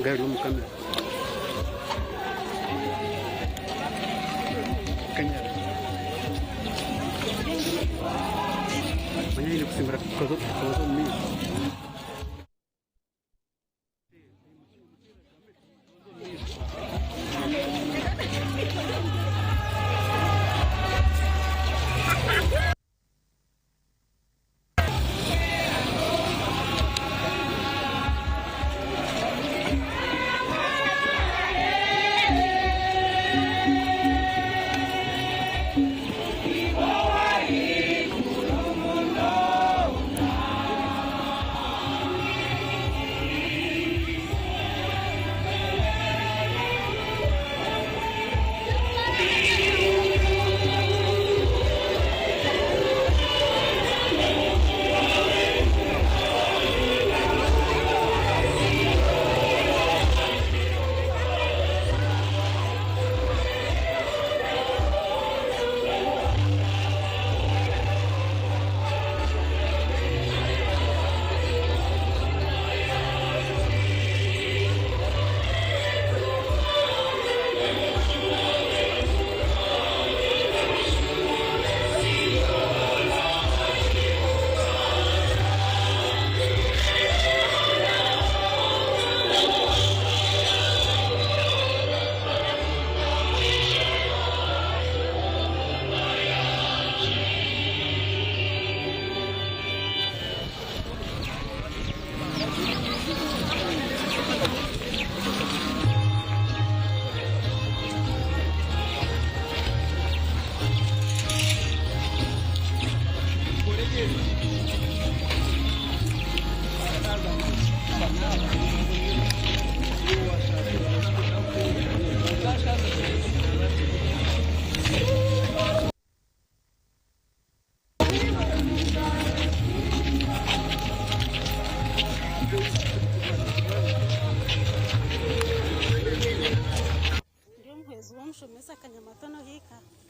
Gari umukame. Kanya. Banyak ini kusimbara kodo mi.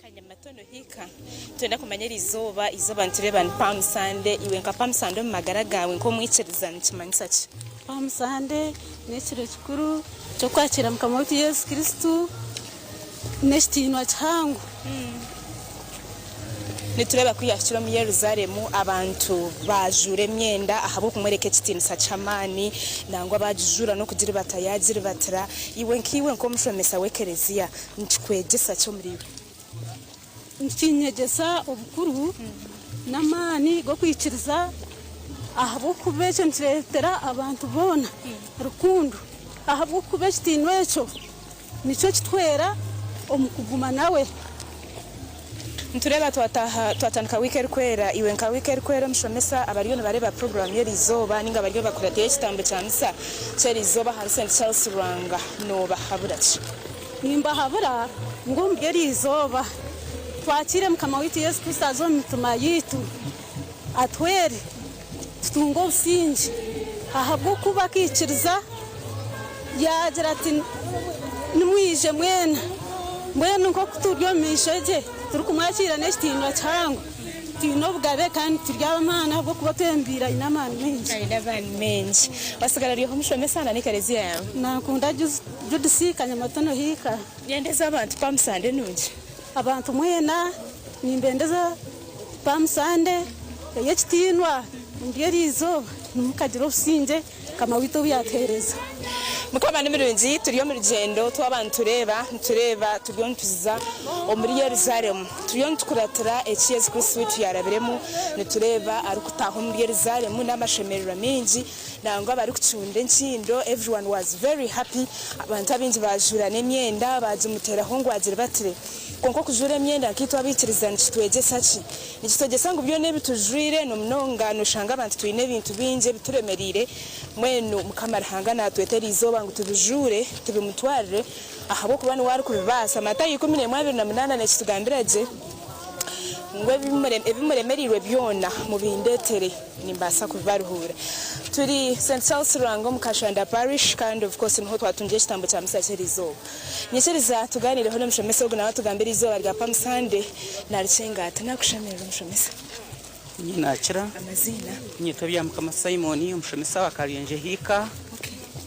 Kanyamatono hika twenda kumanyira izoba ntireba ni Palm Sunday iwe nka Palm Sunday mu magara gawe nko mwiciriza nkimanisa ki Palm Sunday n'ekiro kikuru cyo kwakira mukama wetu Yesu Kristo n'ekitinwa kihango nitureba kwiyakira mu Yerusalemu abantu bajure myenda ahabo kumwereka ekitinisa cyamani nangwa bajura no kugira batayagire batara iwe nkiwe nko mushomesa wekerezia nkikwegesa cyo muri nkinyegesa obukuru namani go kwikiriza ahabo kubecho ntiretera abantu bona rukundo ahabo kubechitinwe cyo nico kitwera omukuguma nawe ntureba twatandika weekend kwera iwe nka weekend kwera mushomesa abariyo bareba program yerizoba ninga bariyo bakuratiye kitambe cyanisa cyerizoba hari St Charles Rwanga no bahaburachi nimba habura ngo mberizoba twakire mukama wetu Yesu Kristo azomutuma yitu atwere tutungo usinji ahabwo kuba kikiriza yagira ati nimwije mwene nko kuturyomisheje turi kumwakira n'ekitinwa cyango tino bugabe kandi turyabamana bwo kuba twembira inamani menshi basigara riho mushomesa na nikarezia yawe nakunda judisikanya matono hika yendeza abantu Palm Sunday nuje abantu mwena nimbendeza Palm Sunday yekitinwa ndiyerizo numukagira usinje kama wito byatereza mukama nimirungi turiyo mu rugendo tw'abantu tureba turiyo ntuza muri Yerusalemu turiyo ntukuratira Yesu Kristo yarabiremo nitureba ari kutaho muri Yerusalemu n'amashemerero menshi nangwa bari kucunde nkindo everyone was very happy abantu abinji bajura n'emyenda bazimuteraho ngo agire batire konko kujura emyenda kitwa bikiriza nitwegesa ki nikitogesa ngo byo nebitujurire no mnonga no shanga abantu twine ibintu binje bituremerire mwenu mukamara hangana tweteri izoba ngo tubijure tubimutwarire ahabo kubana wari kubibasa mata 12:28 nekitugambiraje ngwe ebimuremerirwe byona mu bindetere nimbasa kubaruhura turi St Charles Rwanga mu Kashanda Parish kandi of course niho twatungiye kitambo cya Musakerizo nyekeriza tuganireho no mushomesa ubwo nawe tugambira izoba rya Palm Sunday naricengata nakushamirira mushomesa nyinakira amazina nyitwa bya mukama Simon umushomesa wa Karenje hika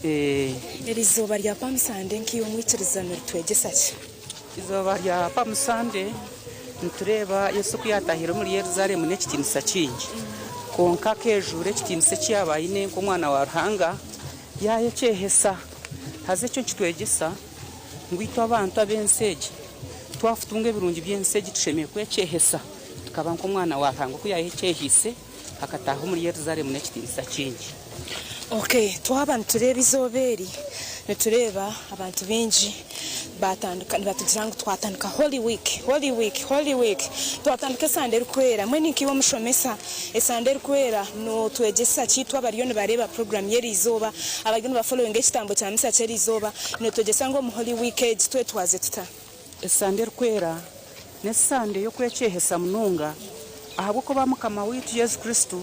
Erizoba rya Palm Sunday nkiyo mwikirizano twegesa ki? Izoba rya Palm Sunday ntureba Yesu kuyatahira muri Yerusalemu n'ekitinisa kingi. Konka kejure ekitinisa kyabaye nenko mwana wa Ruhanga yayechehesa. Haze cyo kitwegesa ngwito abantu abenseje. Twafutunga ebirungi byenseje tushemeye kwechehesa. Tukaba nko mwana wa Ruhanga kuyayechehise akataha muri Yerusalemu n'ekitinisa kingi. Okay, twaba tureba izoberi netureba abantu benji batandukana batujanga twatandika Holy Week twatandika Sunday rukwera mwe nikiwa mushomesa Sunday rukwera no twegesa kitwa bariyone bareba program yeri izoba abagino ba following ekitambo cya misa cyeri izoba no twegesa ngo mu Holy Week twe twaze tuta Sunday rukwera ne Sunday yo kwechehesa mununga ahabo ko bamukama witu Yesu Kristo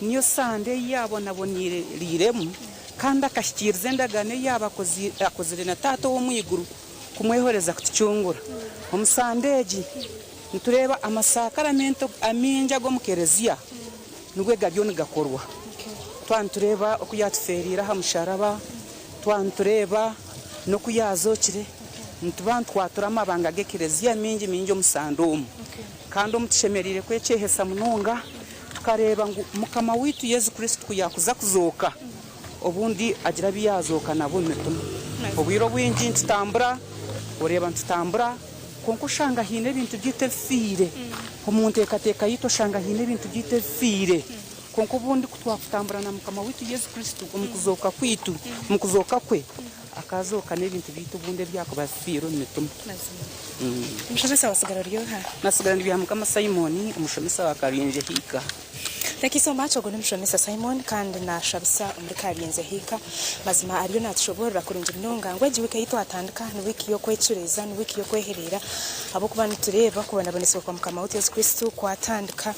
niyo Sunday yabonabonire riremu kandi akashikirize ndagane yabakozire na tato wo mwiguru kumwehoreza kutucungura omusandeji ntureba amasakaramento aminja go mukerezia nugwe gabyo nigakorwa twantureba okuyatuferira hamusharaba twantureba no kuyazokire ntubantu kwaturama abanga gekerezia minji omusandomu kandi omutishemerire kwechehesa munonga tukareba ngo mukama witu Yesu Kristo kuyakuza kuzoka obundi agira biyazoka nabo metumo obwiro bwinji tutambura ureba ntutambura konko shanga hine bintu byitefire omuntu ekateka yito shanga hine bintu byitefire konko bundi kutwafutambura na mukama witu Yesu Kristo umukuzoka kwitu umukuzoka kwe akazoka n'ibintu bitu bunde byako bafiro metumo mushomesa wasigara ryoha nasigara ndi mukama Simon umushomesa wa Karinje hika. Thank you so much ogone mushomesa Simon kandi nashabisa muri Karinze hika mazima ariyo natushobora kurunja binonga ngweje wiki yito atandika ni wiki yo kwecureza ni wiki yo kweherera abo kubana tureba kubana boneswa kwa mukama wa Yesu Kristo kwatandika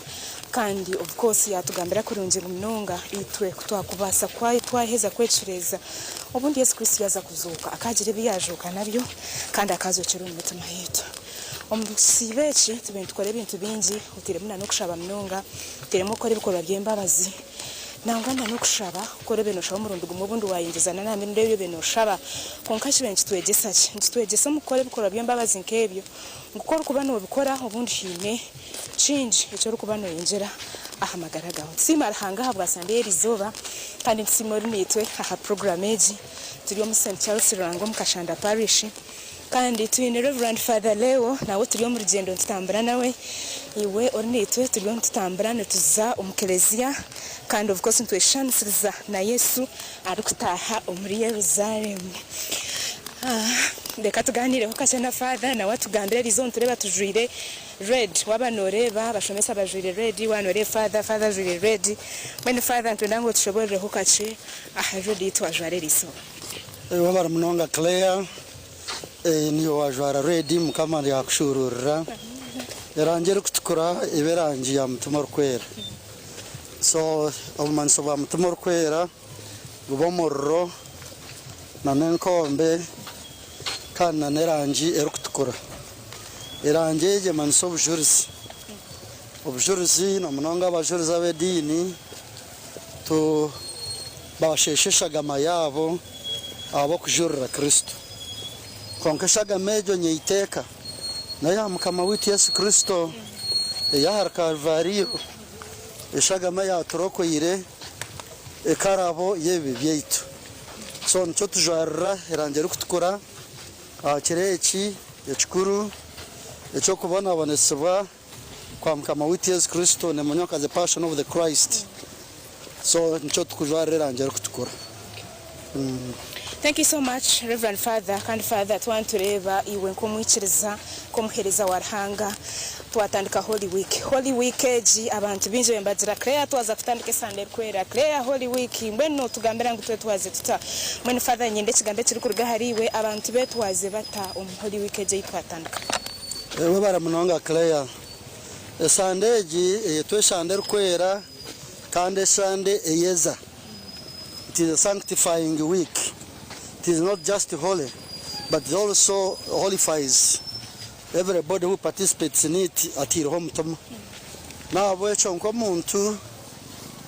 kandi of course yatugambira kurunja binonga itwe kutwakubasa kwaye twaheza kwecureza obundi Yesu Kristo yaza kuzuka akagire biyajuka nabyo kandi akazokera umutima yetu omusibechi tubintu kore bintu bingi utiremuna no kushaba mnonga utiremo kore bikorwa byembabazi nanganda no kushaba kore beno shaba murundo gumubundi wayinjizana nami ndebyo beno shaba konkashi benshi twegesa ki twegesa mukore bikorwa byembabazi nkebyo ngukora kuba no bikora ubundi hine change icyo rukuba no yinjira ahamagara gaho simara hanga habwa Sunday rizoba kandi nsimori nitwe aha programage turiyo mu St Charles Rango mukashanda parish kandi twine Reverend Father Leo nawe turiyo mu rugendo tutambura nawe iwe ornitwe turiyo tutambura netuza umukelezia kandi of course ntweshanisiza na Yesu arukutaha muri Yerusalemu. Ndeka tuganire hokache na Father na watu gambira rizo ntureba tujwire red wabanoreba bashomesa bajwire red wanore Father jwire red when Father ntundango tushobore hokache red twajware riso wabara munonga Claire niyo wajwara red mukama yakushurura yarangere kutukura iberangi ya mutima rukwera so omanso ba mutima rukwera gubomorro na nenkombe kana nerangi erukutukura erangeje manso obujurisi no munonga abajurisi abedini to bashesheshaga mayabo abo kujurira Kristo konkeshaga mejo nyeiteka na ya mukama witu Yesu Kristo ya har Kalvario eshaga maya toroko ire ekarabo yebe byeitu so ncho tujara erangere kutukura kireki ekikuru ekyo kubona abonesebwa kwa mukama witu Yesu Kristo ne munyoka the passion of the Christ so ncho tukujara erangere kutukura. Thank you so much Reverend Father kandi Father twantureba iwe nkomwikiriza komuhereza warhanga twatandika Holy Week eji abantu binje bembazira Claire twaza kutandika Sunday kwera Claire Holy Week mbeno tugambira ngo twaze tuta mwene Father nyende kigambe kiri kuruga hariwe abantu betwaze bata Holy Week eji twatandika wabara munonga Claire Sunday eji twe Sunday kwera kandi Sunday eyeza it is a sanctifying week. It is not just holy, but it also holifies everybody who participates in it at your home. Now, we're going to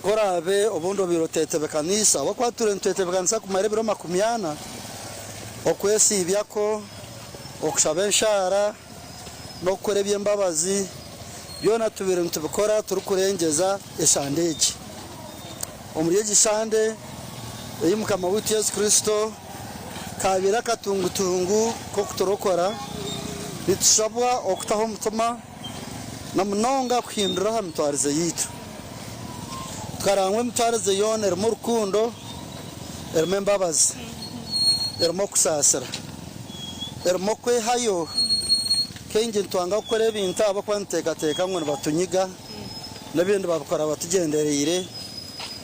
korabe obundo birotete bekanisa wakwature ntete bekanisa kumare biro makumyana okwesi ibyako okushabenshara no kurebye imbabazi byona tubire ntubikora turukurengeza eshandeji omuriye gishande eyimukama witu Yesu Kristo kabira katungutungu ko kutorokora bitushabwa okutaho mutuma na munonga kuhindura hamtwarize yitu twarangwe mutwarize yone mu rukundo mbabazi ermo kusasira ermo kwehayo kenje ntwanga gukora ibintu abakwanteka ngo batunyiga nabindi babukora batugendereyire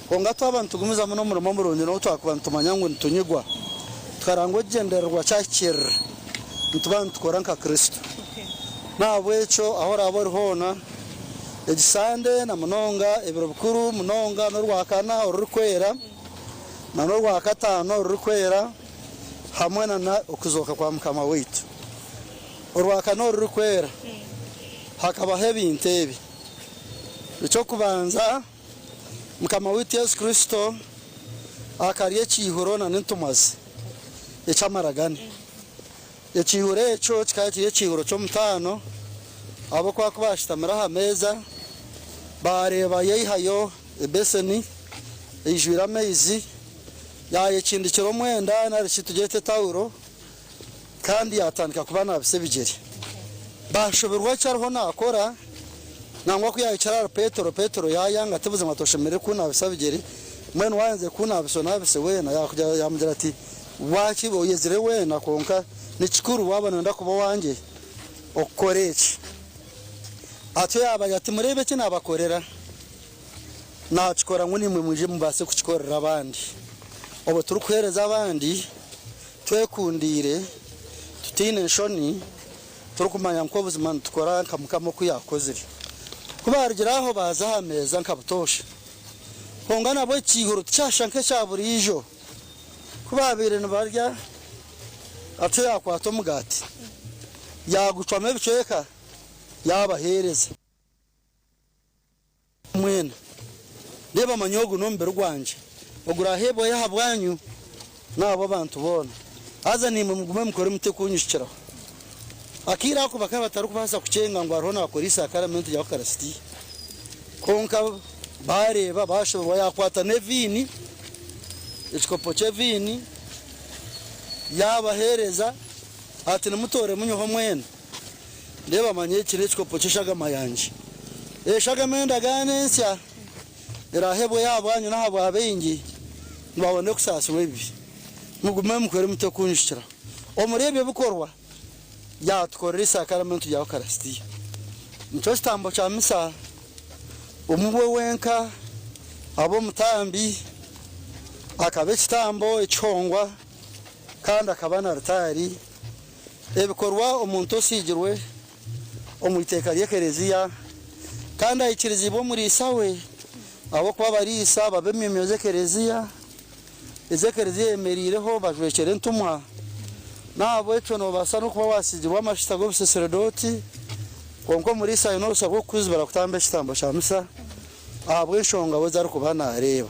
konga twabantu gumiza muno murimo murundi no twakubantumanya ngo ntunyigwa twarangwe gendererwa cyakir ntubantu koranka Kristo nabwecho ahora aborhona egisande na munonga ebiro bukuru munonga no rwakana urukwera na no rwakatano urukwera hamwe na ukuzoka kwa mukama witu urwakana urukwera hakaba hebintebi icyo kubanza mukama witu Yesu Kristo akariye cyihuro na nintumaze ecamaragane echihure cyo kikatiye cyihuro cyo mutano abo kwa kubashitamira hameza bareba yehayo ebeseni ijwira mezi yaye kindi kiro mwenda na rishitugete tauro kandi yatandika kubana bisebigeri bashoberwa cyarho nakora nangwa kuyayicara Petero yayanga tubuze matoshemere kuna bisabigeri mwene wanze kuna bisona bise wena yakujya yamugira ati wachi boyezire wena konka nikikuru wabana ndakuba wanje okorechi ati yabaga ati murebe kina bakorera nakikora ngo nimwe muje mubase kukikorera abandi obo turukwereza abandi twekundire tutine shoni turukumanya mko buzima tukora kamukamo kuyakozire kubarigiraho baza hameza nkabutosha kongana bo kiguru cyashanke cyaburijo kubabire nbarya ati yakwato mugati yagucwame biceka yabahereza mwene reba manyogo nombere rwanje ogura hebo yahabwanyu nabo bantu bona aza nimwe mugume mukore mute kunyishikira akira ko bakaba tarukubasa kucenga ngo arona akorisa akaramento ya karasti konka bareba bashoboye yakwata nevini ikopo chevini yabahereza ati namutore munyoho mwene ndeba manye kire ikopo chishaga mayanje eshaga menda ganensya irahebo yabwanyu nahabo abengi babone kusasa webi mugume mukore mute kunyishikira omurebe bukorwa yatkorisa akaramento ya karasti nicyo stambo cha misa umwe wenka abo mutambi akabe kitambo icongwa kandi akabana rutari ebikorwa umuntu sigirwe omwiteka yekereziya kandi ayikirizi bo muri sawe abo kwa barisa babemyemyoze kereziya ezekereziya emerireho bajwekere ntumwa nabo eco no basa no kuba wasigirwa amashita go buseserdoti konko muri sayo no sabo kuzibara kutambe kitambo cha misa abwe nshonga bo zari kubana areba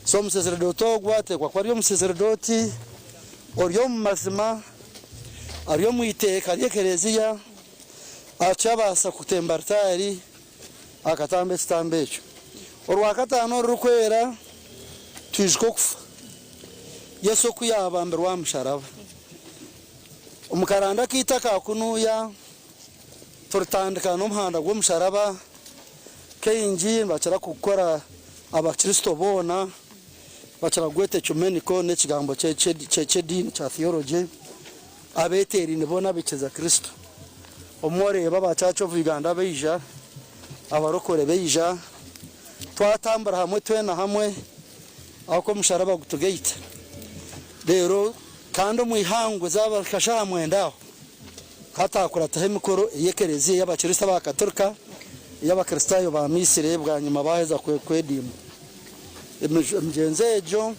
so museserdoti gwate kwa kwariyo museserdoti oryo mazima ariyo muiteka ryekereziya acabasa kutembartari akatambe kitambecho orwakatano rukwera twijko kufa Yesu kuyabamberwa musharaba umukaranda kitaka kunuya turtandika no muhanda gwo musharaba keinji bacara gukora abakristo bona bacara gwete chumeniko ne kigambo cece cha theology abeteri ne bona bikeza Kristo omore baba chacho Uganda beija abarokore beija twatambara hamwe twena hamwe ako musharaba gutugeita rero kandi muihangwe zabakasha mwendaho katakura tahemikoro yekereziye y'abakristo b'Akatolika y'abakristayo ba Misiri bwa nyuma baheza kwedimu mjenzejo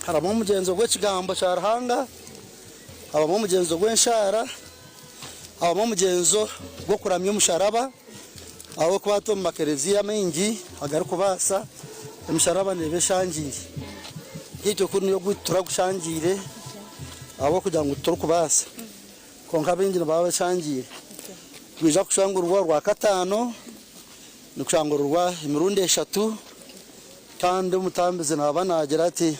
haramo mugenzo gw'ekigambo cya Ruhanga abamo mugenzo gw'enshara abamo mugenzo gwo kuramya umusharaba abo kwato mu makereziya mengi agaruko basa emisharaba nebeshangire hityo kuri yo gutura gushangire abo kugira ngo turukubasa konka bindi bawe shangire kwija kushangurwa rwa katano nukushangurwa imirundi 3 kandi umutambize nabanagira ati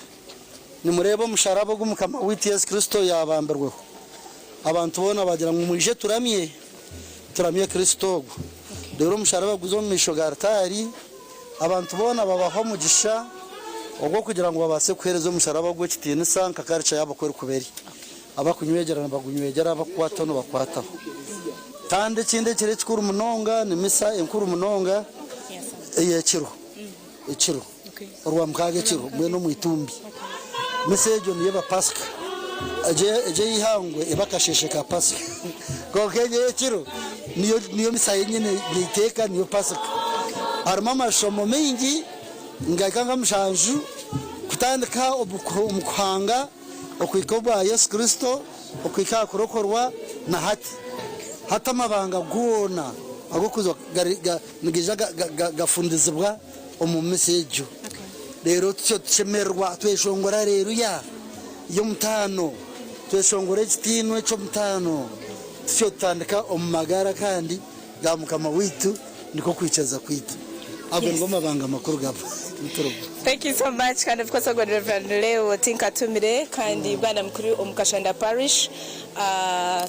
nimurebe umusharaba gumukama witi Yesu Kristo yabamberweho abantu bona bagira ngo muje turamye Kristo rero umusharaba guzo misho gartari abantu bona babaho mugisha ubwo kugira ngo babase kwereza umusharaba gwo kitine sanka karcha yabo kweri kuberi abakunywegerana bagunyegera abakwatano bakwataho tande kinde kire kikuru munonga ni misa enkuru munonga eyekiro ekiro orwa mkage kiro mweno mwitumbi message on yeba pasika aje yihangwe ebakasheshe ka pasika gokenye ekiro niyo misa yenyene niteka niyo pasika arma mashomo mengi ngakanga mshanju kutandika umukwanga okwikobwa Yesu Kristo okwika kurokorwa na hata mabanga gona agokuzo nigija gafundizibwa omu message rero tyo tsemerwa tweshongora rero yo mutano tweshongora kitino cyo mutano tyo tandika omumagara kandi gamukama witu niko kwicaza kwitu abo ngoma banga makuru gabo. Thank you so much. And of course, I'm going to Reverend Leo Tinkatumire, kandi bwana mkuru omukashanda parish,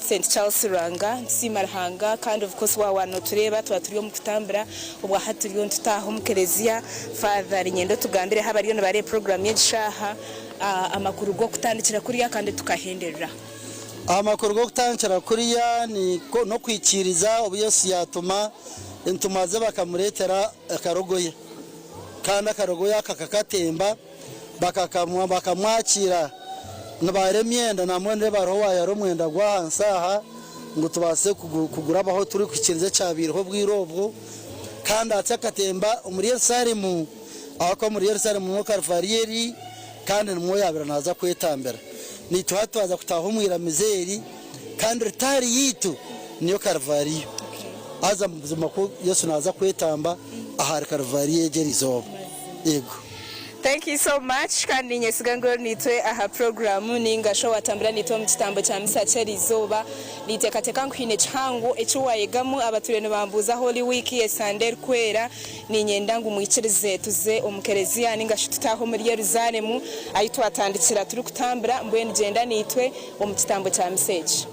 St. Charles Ranga, Simarhanga, kandi of course wano tureba twaturiyo mukutambira ubwa haturiyo ntutaho mukerezia Father Nyendo tugambire habariyo nabare program y'ishaha amakuru go kutandikira kuriya kandi tukahenderera. Amakuru go kutandikira kuriya ni no kwikiriza ubu Yesu yatuma intumaze bakamuretera akarogoye kandi akarogoya kakakatemba bakamwakira nabare myenda namwende barowa yaro mwenda gwa hansaha ngo tubase kugura abaho turi kwikirize cyabiriho bwirobwo kandi atsakatemba muri Yerusalemu ako muri Yerusalemu no Karvarieri kandi nimwo yabira naza kwetambera ni tuhatwaza kutaho mwira mizeri kandi ritari yitu niyo Karvariyo aza muzima ko Yesu naza kwetamba ahari Karvariyo egerizo yego. Thank you so much. Kandi nyesigango nitwe aha programu ninga show atambira nitwe mu kitambo cya misa cyerizoba nitekateka nkwine cyangu ecyuwayegamu abaturene bambuza Holy Week ye Sunday kwera ni nyendangu mwikirize tuze omukerezia ninga shitutaho muri Yerusalemu ayitwa atandikira turi kutambira mbwe ngenda nitwe mu kitambo cya message.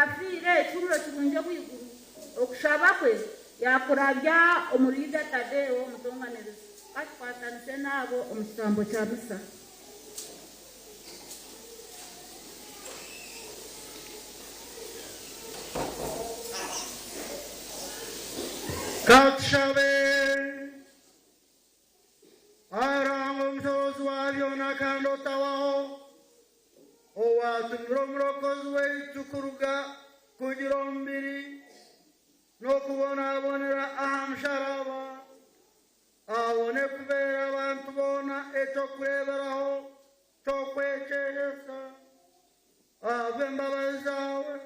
afire ekiruro kirungi bwiguru okushaba kwe yakurabya omurida Tadeo omutonganiriza bakwatanise nabo omu kitambo kya misa. Katshabe Arango msozi wavyo na kando tawao Owatu mrokozwe tukuruga kujirombiri Nokubona abonera ahamsharaba Abone kubera abantu bona echo kureberaho Chokwechehesa Ave mbabazi zawe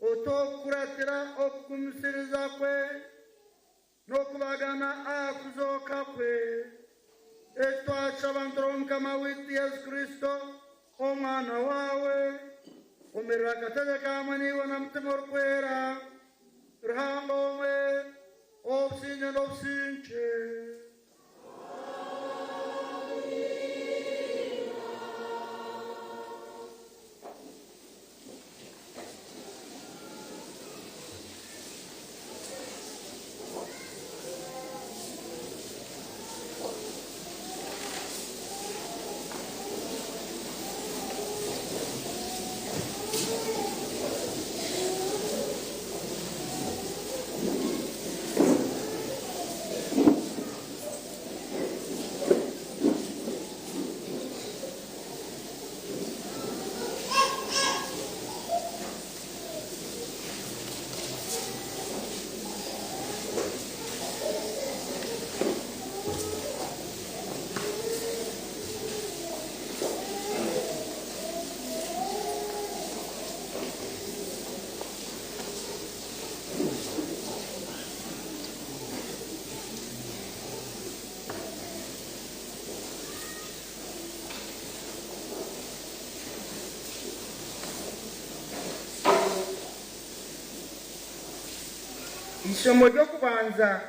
Otokuratira okumusiriza kwe Nokubagana akuzoka kwe Etwachabantro Mukama witu Yesu Kristo omwana wawe omerera akatege kamwe niwe na mutima orukwera ruhanga omwe obusinge n'obusinge. Isomo ryo kubanza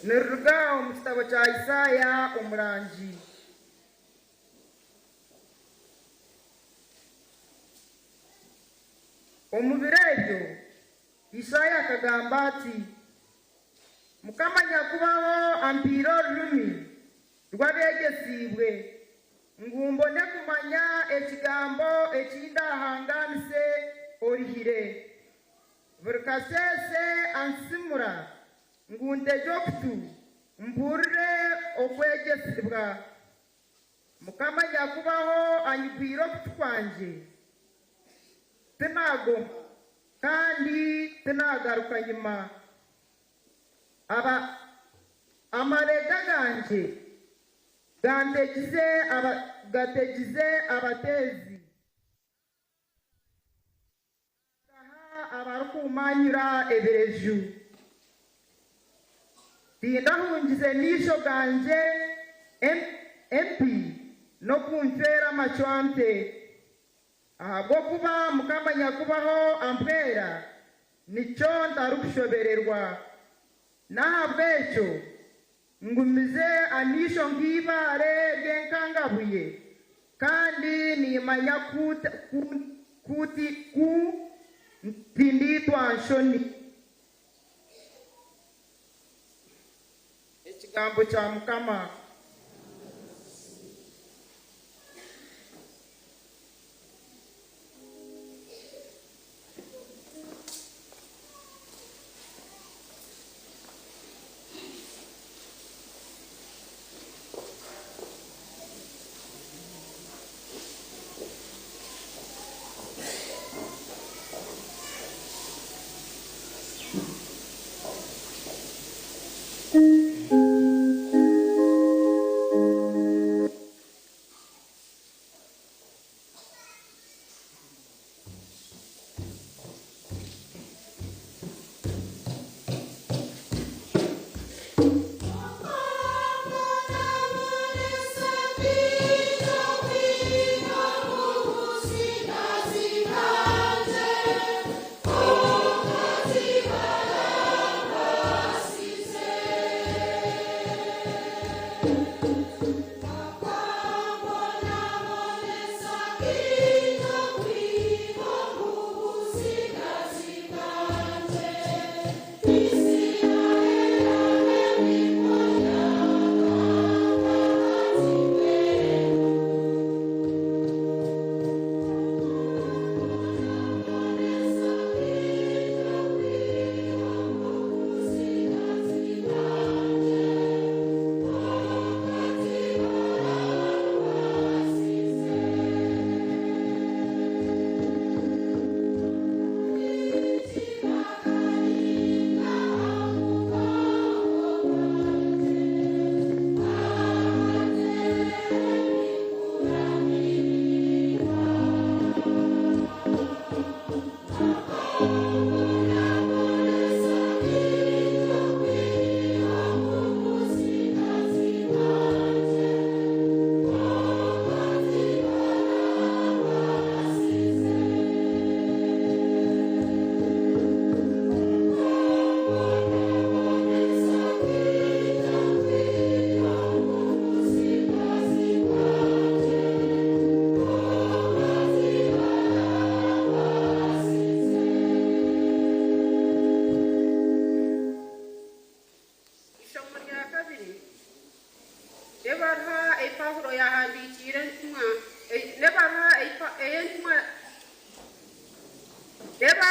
niruga mu kitabo cya Isaya umurangi. Omubirego Isaya akagamba ati Mukama nyakubaho ampiro rumi rwabegesibwe ngumbone kumanya ekigambo ekindahanganise orihire Verkasese ansimura ngundejokutu mpurre okwegesibwa Mukama nyakubaho anyigwiro kutukwanje tinago kandi tinagaruka nyuma amarega ganje gategize abatezi abarukumanyura ebereju tindahungize nisho ganje empi no kunfera amacwante ahabwo kuba Mukama nyakubaho ampera nico ndarukushobererwa nahabwo eco ngumize anisho ngibare ryenkangabuye kandi nimanya kuti tinditwa nshoni. Ekigambo kya Mukama.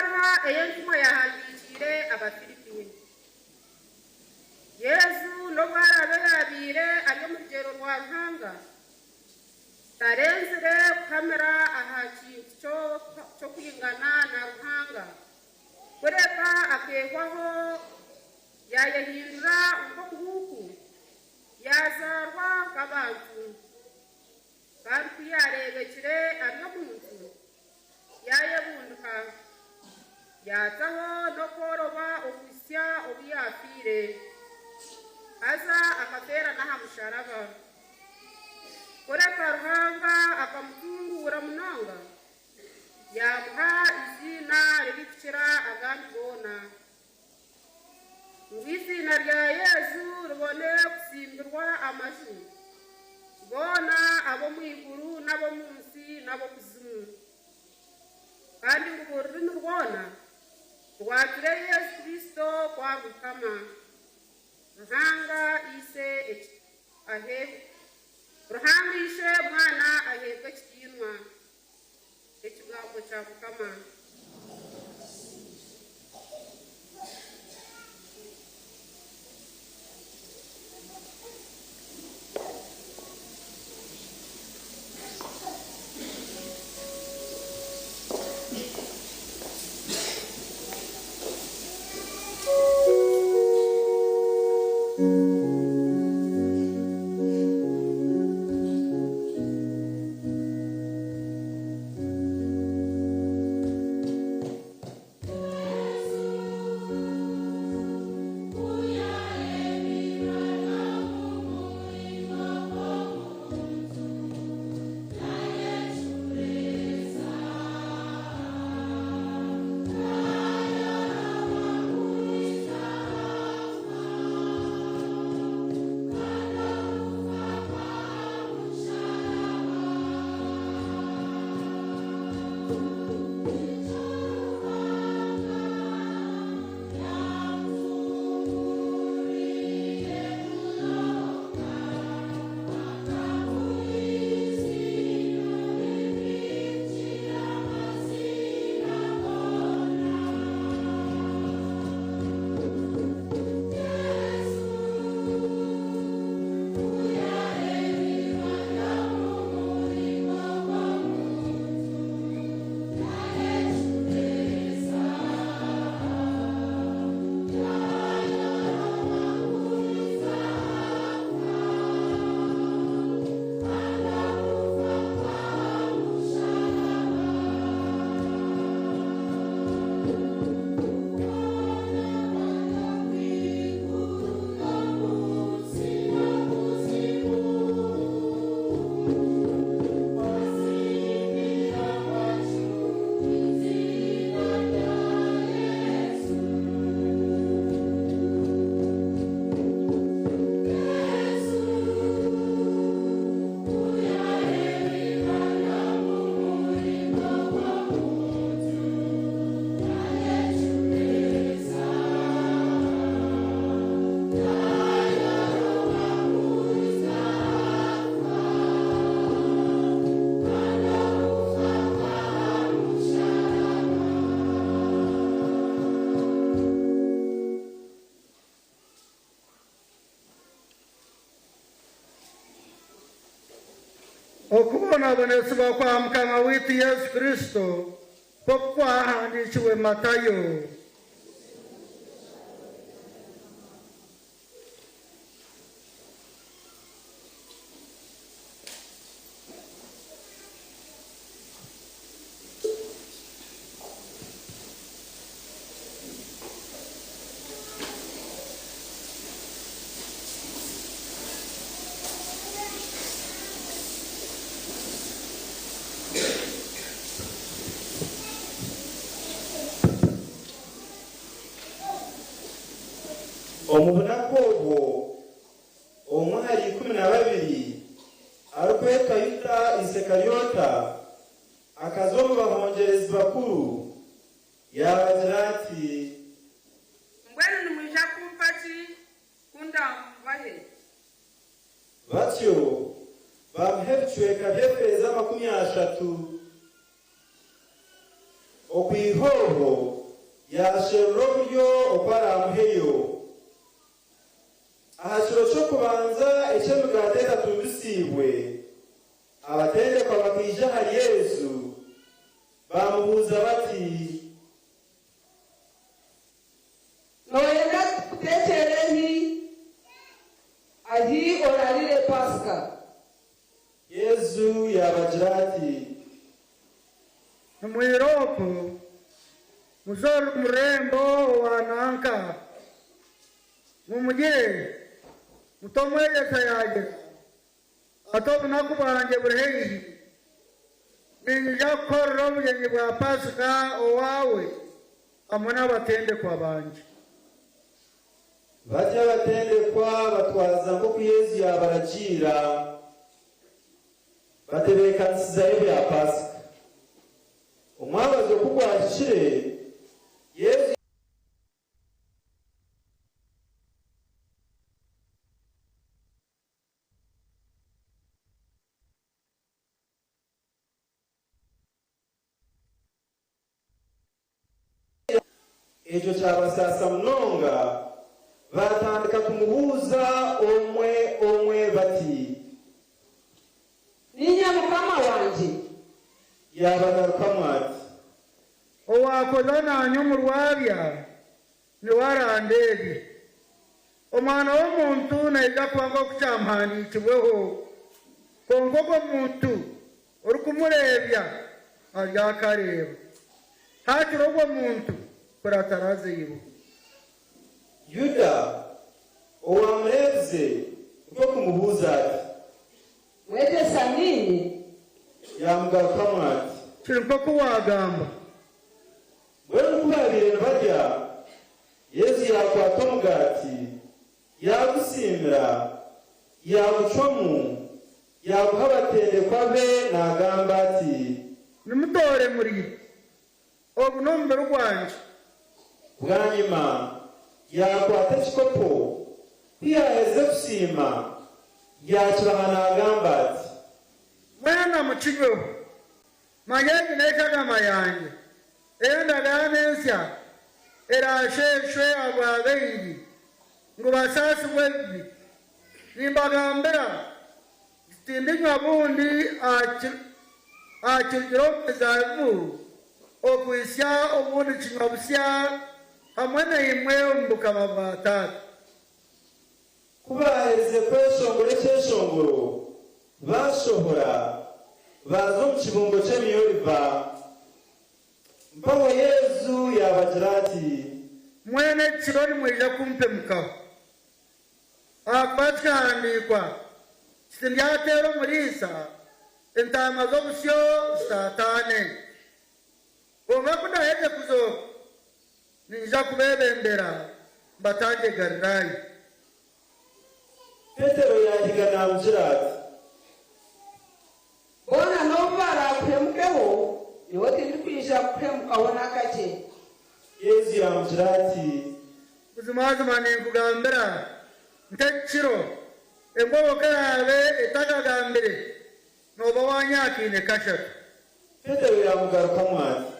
ibaruwa ey'entumwa yahandikire abafilipiini. Yesu nubwo arabe ari mu rugero rwa Ruhanga tarenzire kamera aha kintu cyo kwingana na Ruhanga kureka akehwaho yayahindura uko nguku yazarwa nk'abantu kandi kuyarebekire ariyo muntu yayebunduka yataho no koroba okwisya obuyafire aza akatera n'aha musharaba kureka Ruhanga akamutungura munonga yamuha izina ririkira agandi bona izina rya Yesu rubone kusimbirwa amaju bona abo mu iguru n'abo munsi n'abo kuzimu kandi ngo ururimi rwona rwakire Yesu Kristo kwa Mukama Ruhanga ise Ruhanga ishe mwana ahebwe kitinwa ekigambo cya Mukama. okubona abonetsibwa kwa Mukama witu Yesu Kristo kwakwahandikiwe Matayo. omubunako obwo omwali 12 arukwetwa Yuda Iskariyota akaza omu bahongerezi bakuru yabagira ati mbwenu nimwija kumpa ki kundambahe batyo bamuha ebicweka by'efeeza 30 okwihoho yashero buryo okwaramuheyo ahashiro cyo kubanza icemugate tatubisibwe abatende kwa bakija hari Yesu bamubuza bati noyenda kutekereni ahi orarire Pasika. Yesu yabagira ati Mwiroko muzoro murembo wananka mumugire mutomwegesa yaje atobu nakubanje bureheyi ninja korro bugenyi bwa Pasika owawe amona batende kwa banje bajya batendekwa batwaza ngo ku Yesu yabarakira batebekansizayo bya Pasika umwabazo kugwashire Yesu ejo cyabasasa munonga batandika kumubuza omwe bati Ninya mukama wanje yabagaruka mwati owakoza nanyu murwabya niwarandebye omwana w'omuntu naija kwanga okukyamhandikibweho kongogo muntu ori kumurebya aryakareba hakiri ogwo muntu kurataraziibo Yuda owamureze uko kumubuza ati mwegesa nini yamugaruka mwati kiri nko kuwagamba mwene kubabire barya Yesu yakwata omugati yagusimira yagucomu yaguha abatendekwa be nagamba ati nimutore muri ogu n'omubiri gwanje bwanyuma yakwata ekikopo ntiyaheze kusiima yakibaha nagamba ati mwena mukinyweho manye egi n'ekagama yange ey'endagaano ensya erasheshwe abwabeiri ngu basaasibwe ebibi nimbagambira zitindinywa bundi akirugire omumizabibu okwisya obundi kinywa busya hamwe naimwe omu bukama bwa Taata kubahereze kweshongoro ekyeshongoro bashohora baza omu kibumbo ky'emiyoliva mpaho Yesu yabagira ati mwene ekiro nimwija kumpemukaho akuba kikahandikwa kiti mbyateera omuriisa entaama z'obusyo zitatane konga kudaheze kuzooka ninja kubebembera mbatange Galilaya Petero yahiga namugira ati bona n'obu barakuhemukeho niwe tindikwija kuhemukaho n'akake. Yesu yamugira ati buzimazima ninkugambira ntekiro engoboka yawe etakagambire noba wanyakiine kashatu. Petero yamugaruka mwati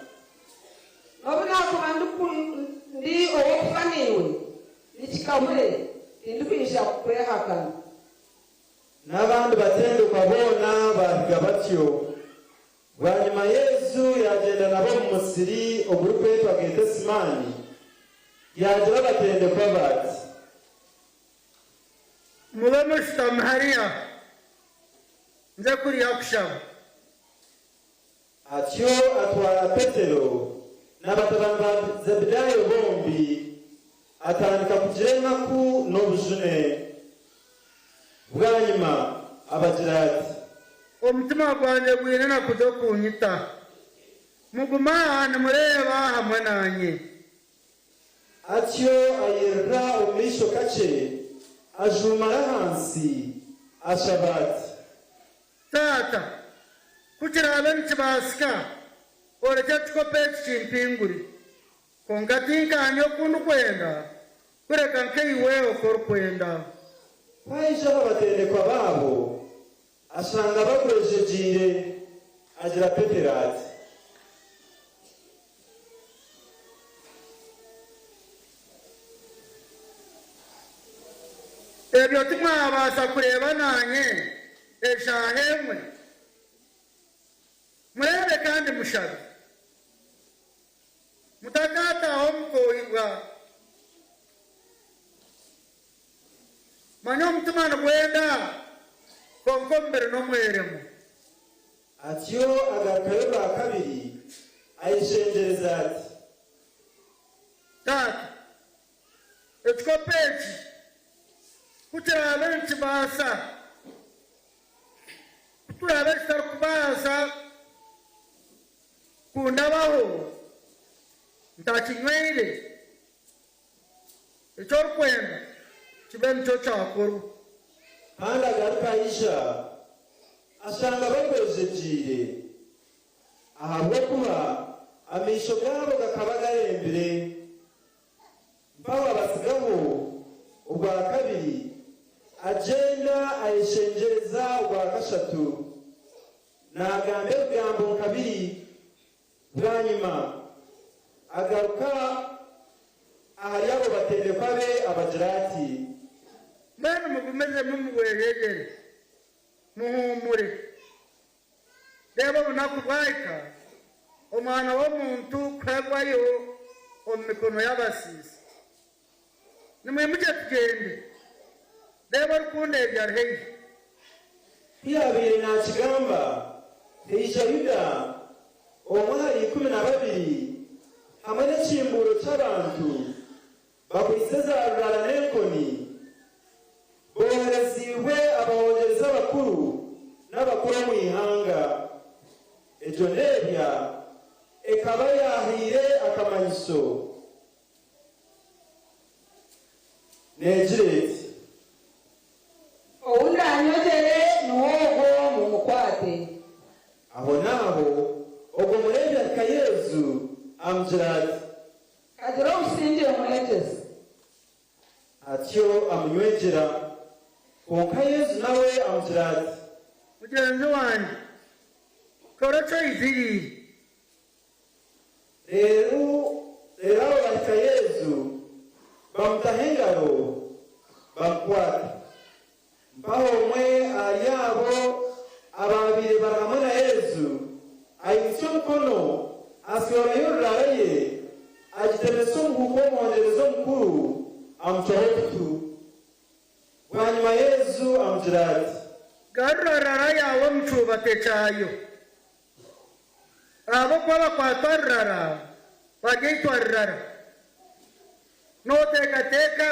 Nobu nakuba ndi owokufa niwe nikikamure tindikwija kukwehakana. n'abandi batendekwa bona bahiga batyo bwanyuma Yesu yagenda nabo mu musiri oguri kwetwa Getesimani yagira batendekwa bati mube mushitami hariya nze kuriya kushaba. atyo atwara Petero n'abatabani ba Zebedayo bombi atandika kugira ennaku n'obujune bwanyuma abagira ati omutima gwange gwine enaku z'okunyita muguma aha nimureba hamwe nanye. atyo ayerera omu maisho kakye ajumara hansi ashaba ati Taata kukirabe nikibaasika oleke ekikopo eki kimpingure konka tinkanye okundu kwenda kureka nkeiwe okorikwenda. twayijaho abatendekwa baabo ashanga bagwejegire agira Petero ati ebyo timwabasa kureba nanye eshahemwe murebe kandi mushabe mutakataho mukoyibwa manya omutima nigwenda konko mbere n'omweremu. atyo agarukayo bwa kabiri ayishengereza ati Tata ekikopo eki kukirabe nikibaasa kuturabe kitari kubaasa kundabaho ntakinyweire ekyorikwenda kibe nikyo kyakorwa. kandi agaruka ayisha asanga bakwejejire ahabwokuba amisho gabo gakaba garembere mpaho abasigaho ubwa kabiri agenda ayishengereza ubwa kashatu nagambe rugambo kabiri bwa nyuma agaruka ahari abo batendekwa be abagira ati mbene mugumeze mumugwegegere muhumure reba obunaku bwaika omwana w'omuntu kuhegwayo omu mikono y'abasiisi nimwimuke tugende reba orukunda ebyari heihi ntiyabire nakigamba teisha yuda omwari 12 hamwe n'ekimburo cy'abantu bakwise za rurara n'enkoni boherezibwe abahongereza abakuru n'abakuru mu ihanga ekyo ndebya ekaba yahire akamanyiso negira eti oundi anyogere niwoogwo mumukwate. aho naho ogwo muleevi ahika yezu amugira ati kagira omusingire mwegezi. atyo amunywegera konka yezu nawe amugira ati mugenzi wanjye kora cyo iziriye. rero abo bahika yezu bamutaha engaro bamukwata mpaho omwe ahari abo ababiri bari hamwe na yezu ayimitse omukono asiyorayo orurara ye agitemesa omuhuko w'omuhongereza omukuru amucwaho okutu bwanyuma yezu amugira ati garura rara yawe mu cyubate cyayo abo kuba bakwata rara bagitwa rara notekateka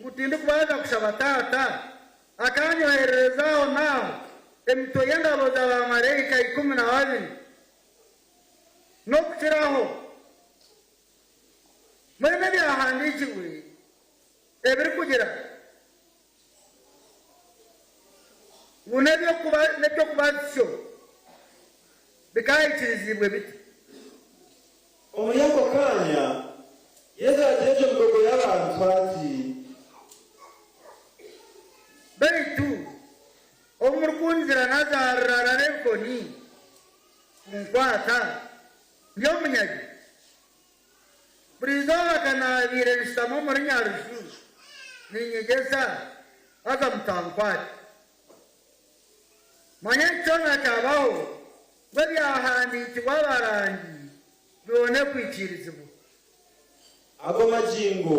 ngutinde kubaza kushaba tata akanyohererezaho naho emito y'engabo z'abamarayika 12 no kukiraho mwene byahandikiwe ebiri kugira nebyo kubasyo bikayikirizibwe biti omuri ako kanya yezu ateje omugogo y'abantu ati baitu omuri kunzira nazarara n'enkoni kunkwata ndyomunyagi buri izooba kanaabire nshitama omuri nyaruju ninyegeza aza mutankwate manya ekyona kyabaho bwe byahandiikibwa abarangi byone kwikirizibwa. ago magingo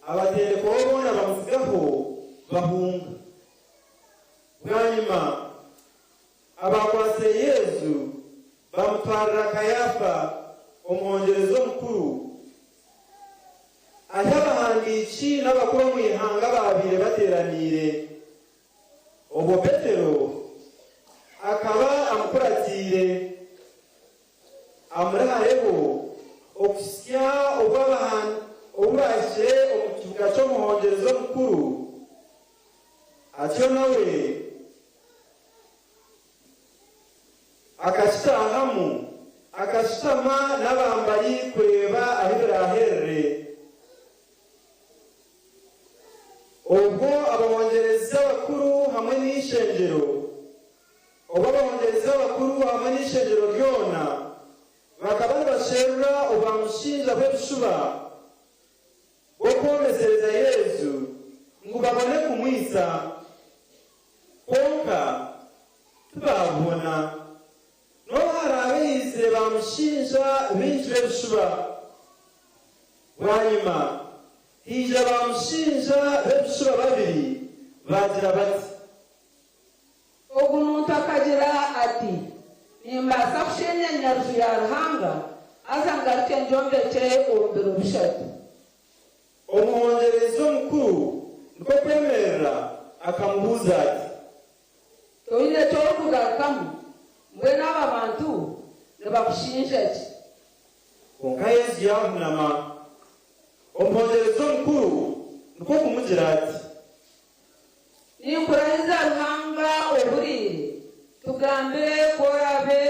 abatendekwaho boona bamusigaho bahunga bwanyuma abakwase yezu bamutwarira kayafa omuhongereza omukuru ate abahandiiki n'abakuru mu ihanga baabire bateraniire obwo petero akaba amukuratiire amurahareho okusya obubashyire omu kibuga ky'omuhongereza omukuru atyo nawe akakitahamu akashitama n'abambari kureba aho biraherere ubwo abahongereza bakuru hamwe n'ishengero ubwo abahongereza bakuru hamwe n'ishengero ryona bakaba nibasherura obamushinja bw'ebishuba bwo kwomesereza yezu ngo babone kumwisa mwiza konka tubabona no hari abize bamushinja binjire bishuba wanyuma hije bamushinja bishuba babiri bagira bati ubwo umuntu akagira ati nimbasa kushenya nyaruzu ya ruhanga azangaruke njombeke urumbiro bishatu umuhongereza mukuru niko kwemerera akamubuza ati toyine cyo kugarukamu mwe n'aba bantu nibakushinja ki konka Yesu yahunama umuhongereza mukuru niko kumugira ati ninkurahiza ruhanga uburire tugambe korabe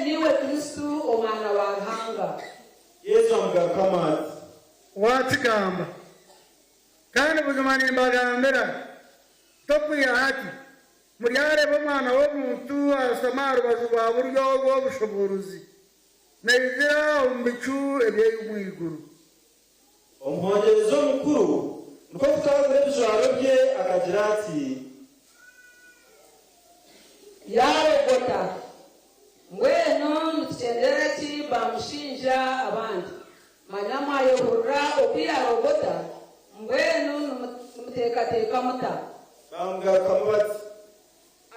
niwe kristu omwana wa ruhanga. Yesu amugarukamo ati watigamba kandi ubuzima nimbagambira tokwiyahati muryareba omwana w'omuntu asoma aha rubaju rwa buryo bw'obushobozi naizira omu bicu eby'omwiguru. umuhongereza mukuru niko kutagura ibijwaro bye akagira ati yarogota mbwenu nitucendera ki bamushinja abandi manya mwayoborera okwiyarogota mbwenu nimuteekateeka muta bamugarukamo bati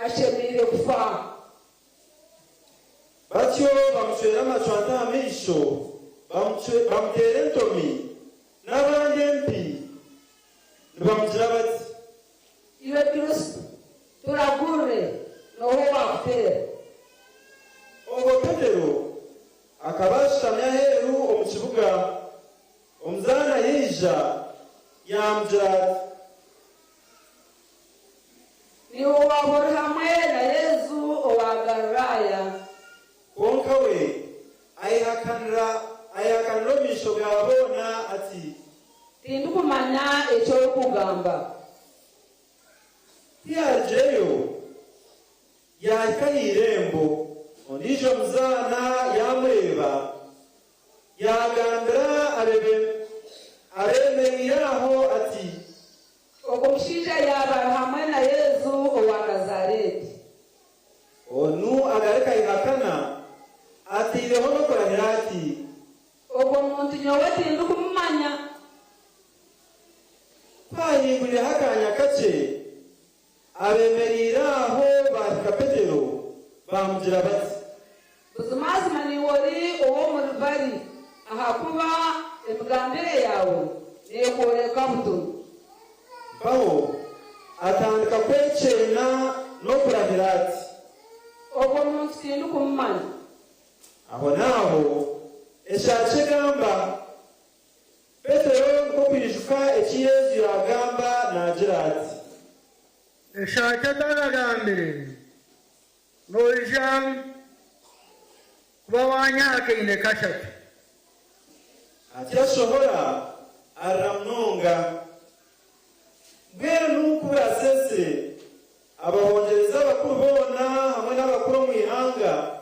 ashemeire kufa batyo bamucwera amacwanta amisho bamutera entomi n'abandi empi nibamugira bati iwe kristu turagurre noho wakutera. ubwo petero akaba ashitamye aheru omu kibuga omuzana yija yamugira ati niwe wahora hamwe na yesu owagalilaya konka we ayihakanira omisho gabona ati tindikumanya eky'okugamba. tiyajeyo yahika y'irembo ondijo omuzana yamureba yagambira aremerire aho ati ogwo mushinja yaba hamwe na yesu owa nazareti. onu agareka yihakana atireho no kurahira ati ogwo muntu nyowe tindikumumanya. twahinguriraho akanya kake abemerire aho bahika petero bamugira bati buzimazima niwori owo muri bari ahakuba emigambire yawe nekoreka butono. baho atandika kwecena no kurahira ati ogwo muntu tindikumumanya. aho naho eshace gamba petero nko kwijuka eki Yesu yagamba nagira ati eshake tagagambire noija kuba wanyakaine kashatu ati ashohora aramunonga mbwenu kubera sese abahongereza abakuru bona hamwe n'abakuru mu ihanga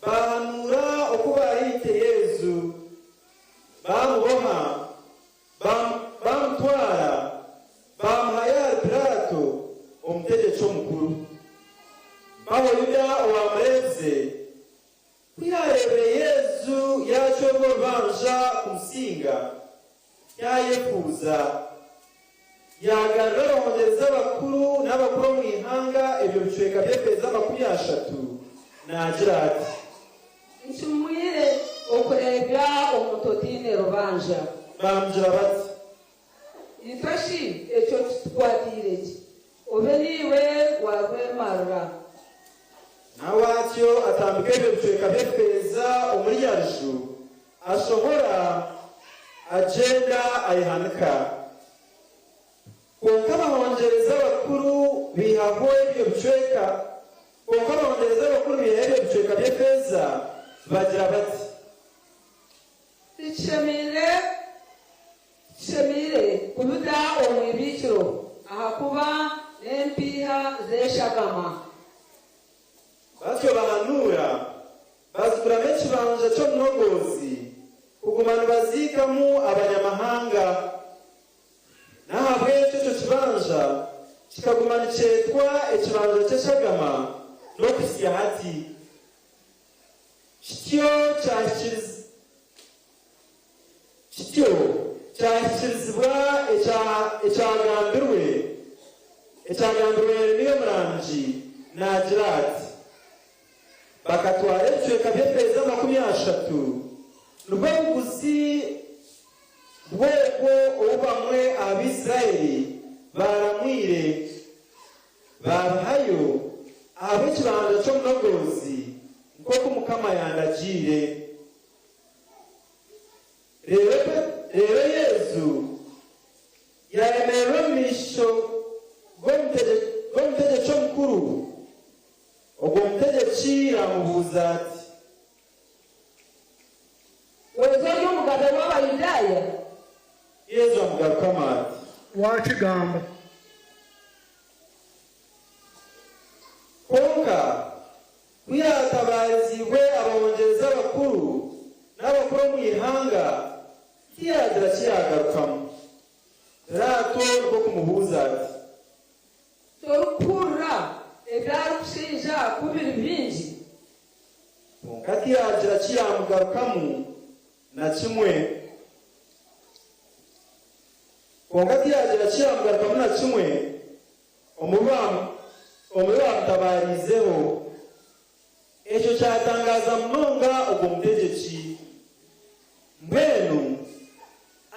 bahanura uko bahite Yesu bamuboha bamutwara bamuhaya Pilato umutegetsi mukuru baho Yuda owamureze kwiharebeye Yesu yaco banja kumusinga yayefuza yagarura abahongereza abakuru n'abakuru mu ihanga ibyo bicweka by'efeza 30 nagira ati nshimwire okurebya omutotine rubanja. bamugira bati itoshi ekyo tukwatire ki obe niwe warwemarura. nawe atyo atambika ibyo bicweka by'efeza umuryarishu ashobora agenda ayihanika konka abahongereza abakuru bihaho ibyo bicweka konka abahongereza abakuru bihaho ibyo bicweka by'efeza bagira bati tushemire kubuda omwibikiro ahakuba n'empiha zeshagama. batyo bahanura bazikuramo ekibanja ky'omunogozi kuguma baguma nibazikamu abanyamahanga nahabwe icyo kibanza kikaguma nicetwa ikibanza cy'eshagama no kusiya hati kityo cyakirizibwa icyagambirwe niyo murangi nagira ati bakatwara ibicweka by'efeza 30 nubwo buguzi bwoko ubamwe abisirayeli baramwire babahayo ab'ikibanza cyo munogozi nk'uko umukama yandagire rero yezu yaremerewe misho g'omutegetsi omukuru ogwo omutegetsi yamubuuza ati wezo y'omugabe w'abayudaaya yezu amugarukamu ati wakigamba konka kuyatabarizibwe abawongereza abakuru n'abakuru mu ihanga kiyagira kiyagarukamu rato rwo kumubuuza ati torukura ebyari kushinja kubiri bingi konka kiyagira kiyamugarukamu na kimwe omubamutabarizeho ekyo kyatangaza munonga ogwo mutegetsi mbwenu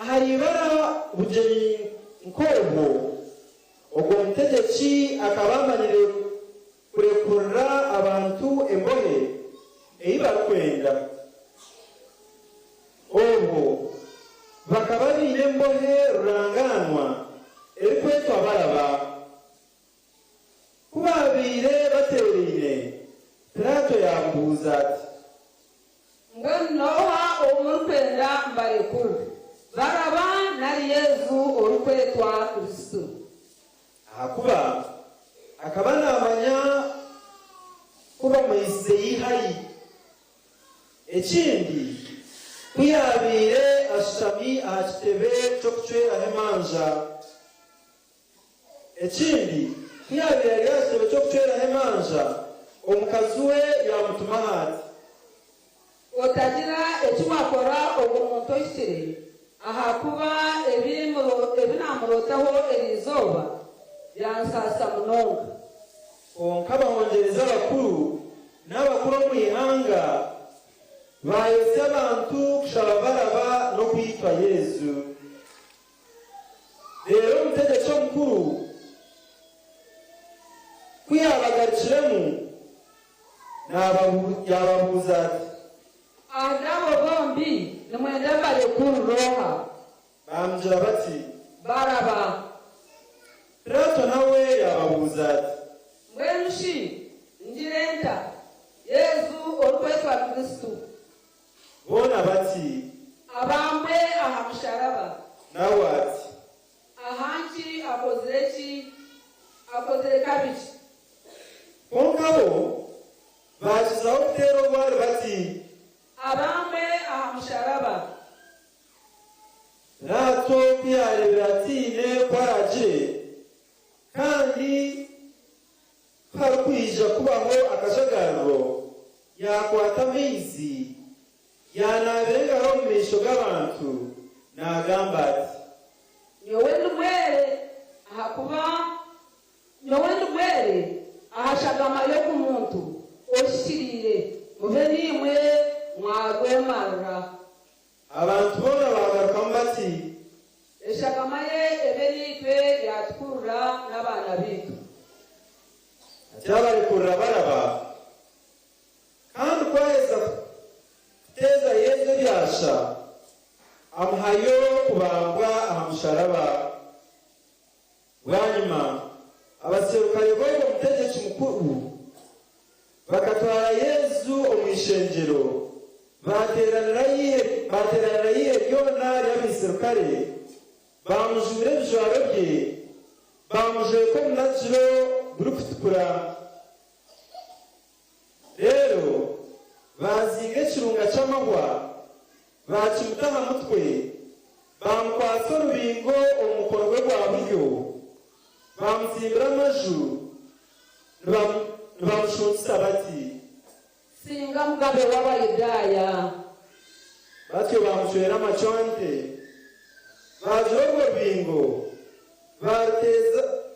aharibara bugeni nk'obwo ogwo mutegetsi akaba amanyire kurekurira abantu embohe eyi barikwenda obwo bakaba biine embohe ruranganwa erikwetwa baraba kubabiire batereine Pilato yamubuuza ati mbwenu noha omurikwenda mbarekuru baraba nari yezu orikwetwa kristo ahakuba akaba namanya kuba mwise yihayi ekindi kuyabiire ashutami aha kitebe ky'okucweraho emanja ekindi kuyabiire ari aha kitebe ky'okucweraho emanja omukazi we yamutuma hati otagira ekiwakora ogwo muntu oikire ahakuba ebinamurotaho erizooba byansaasa munonga konka abahongereza abakuru n'abakuru omu ihanga bayose abantu kushaba baraba no kwitwa yezu rero omutegetsi omukuru kuyabagarukiremu yababuuza ati ahari abo bombi nimwenda mbarekuru roha bamugira bati baraba Pilato nawe yababuuza ati mbwenu shi ngirenta yezu orikwetwa kristo boona bati abambwe aha musharaba nawe ati ahanki akozire kabiki konka bo bakizaho kuteera obwari bati abambwe aha musharaba Pilato kuyarebera atiine kwaragire kandi harikwija kubaho akajagaro yakwata amaizi yanaabira engaro omu maisho g'abantu naagamba ati nyowe ndumwere ahashagama y'okumuntu oshikiriire mube nimwe mwagwemarra abantu boona baagarukamu bati eshagama ye ebe niitwe yatukurra n'abaana baitu ati abarikurra baraba kandi kwaheza kuteeza yezu ebyasha amuhayo kubambwa aha musharaba bwanyuma abaserukale b'ogwo mutegetsi mukuru bakatwara yezu omu ishengero bateranira yihe ryona ry'abaserukale bamujwire ebijwaro bye bamujweka omunagiro gurikutukura rero bazinga ekirunga ky'amahwa bakimutaha mutwe bamukwasa urubingo umukono gwe gwa buryo bamutsimbira amaju bamushutsa bati singa mugabe w'abayudaya batyo bamushwera amaconte baje urwo rubingo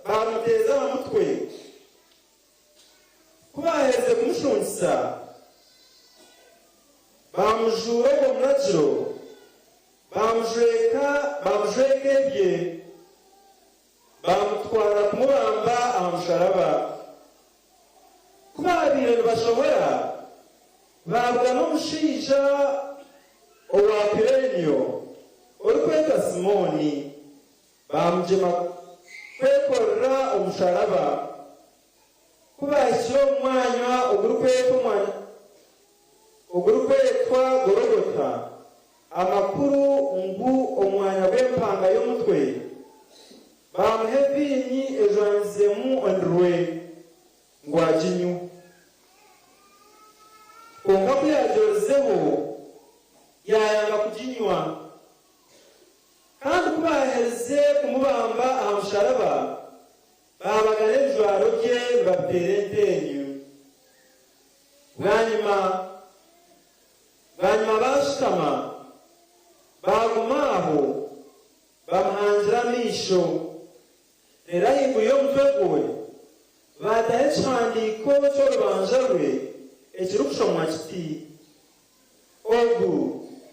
bamuteza amutwe kubaheze kumushutsa bamujura ngo munajiro bamujweka ebye bamutwara kumubamba amusharaba kubabire ntibashobora babwa n'omushaija owa Kirenio orikwetwa Simoni bamujema kwekorera omusharaba kubashyira omwanya ogurikwetwa Gorogota amakuru ngu omwanya gw'empanga y'omutwe bamuha eviinyi ejwanizemu ondurwe ngwaginyu konka kuyajorizeho yayanga kuginywa kandi kubahereze kumubamba aha musharaba babagana ebijwaro bye nibabitere entenyu bwanyuma bashutama baguma aho bamuhangira amaisho rero ahaiguru y'omutwe gwe bataho ekihandiiko ky'orubanja rwe ekirikushomwa kiti ogu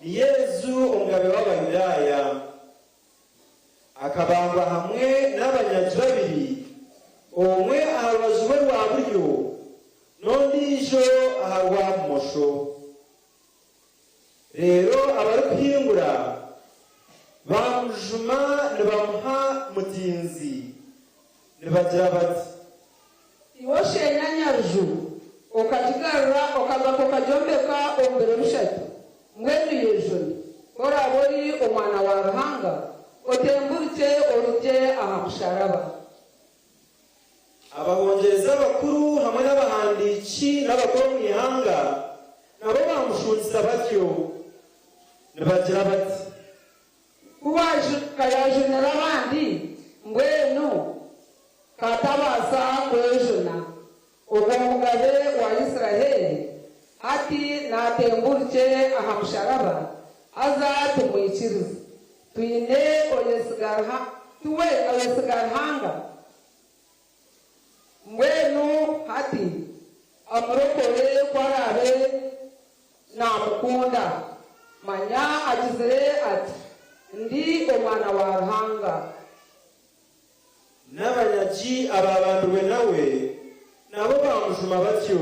ni Yezu omugabe w'Abayudaaya akabambwa hamwe n'abanyagi babiri omwe aha rubaju rwe rwa buryo n'ondiijo aha rwa bumosho rero abarikuhingura bamujuma nibamuha mutinzi nibagira bati iwe shenyanyaju okakigarura okagaruka okagyombeka ombere bushatu mbwenu yejuni oraba ori omwana wa Ruhanga otemburike orugye aha musharaba abahongereza abakuru hamwe n'abahandiki n'abakuru mu ihanga nabo bamushutsa batyo nibagira bati kayajunira abandi mbwenu katabasa kwejuna ubwo mugabe wa Isiraheli ati natemburike aha musharaba aza tumwikirize tuwe oyesigarahanga mbwenu hati amurokore kwarabe namukunda manya agizire ati ndi omwana wa Ruhanga n'abanyagi ababandurwe nawe nabo bamujuma batyo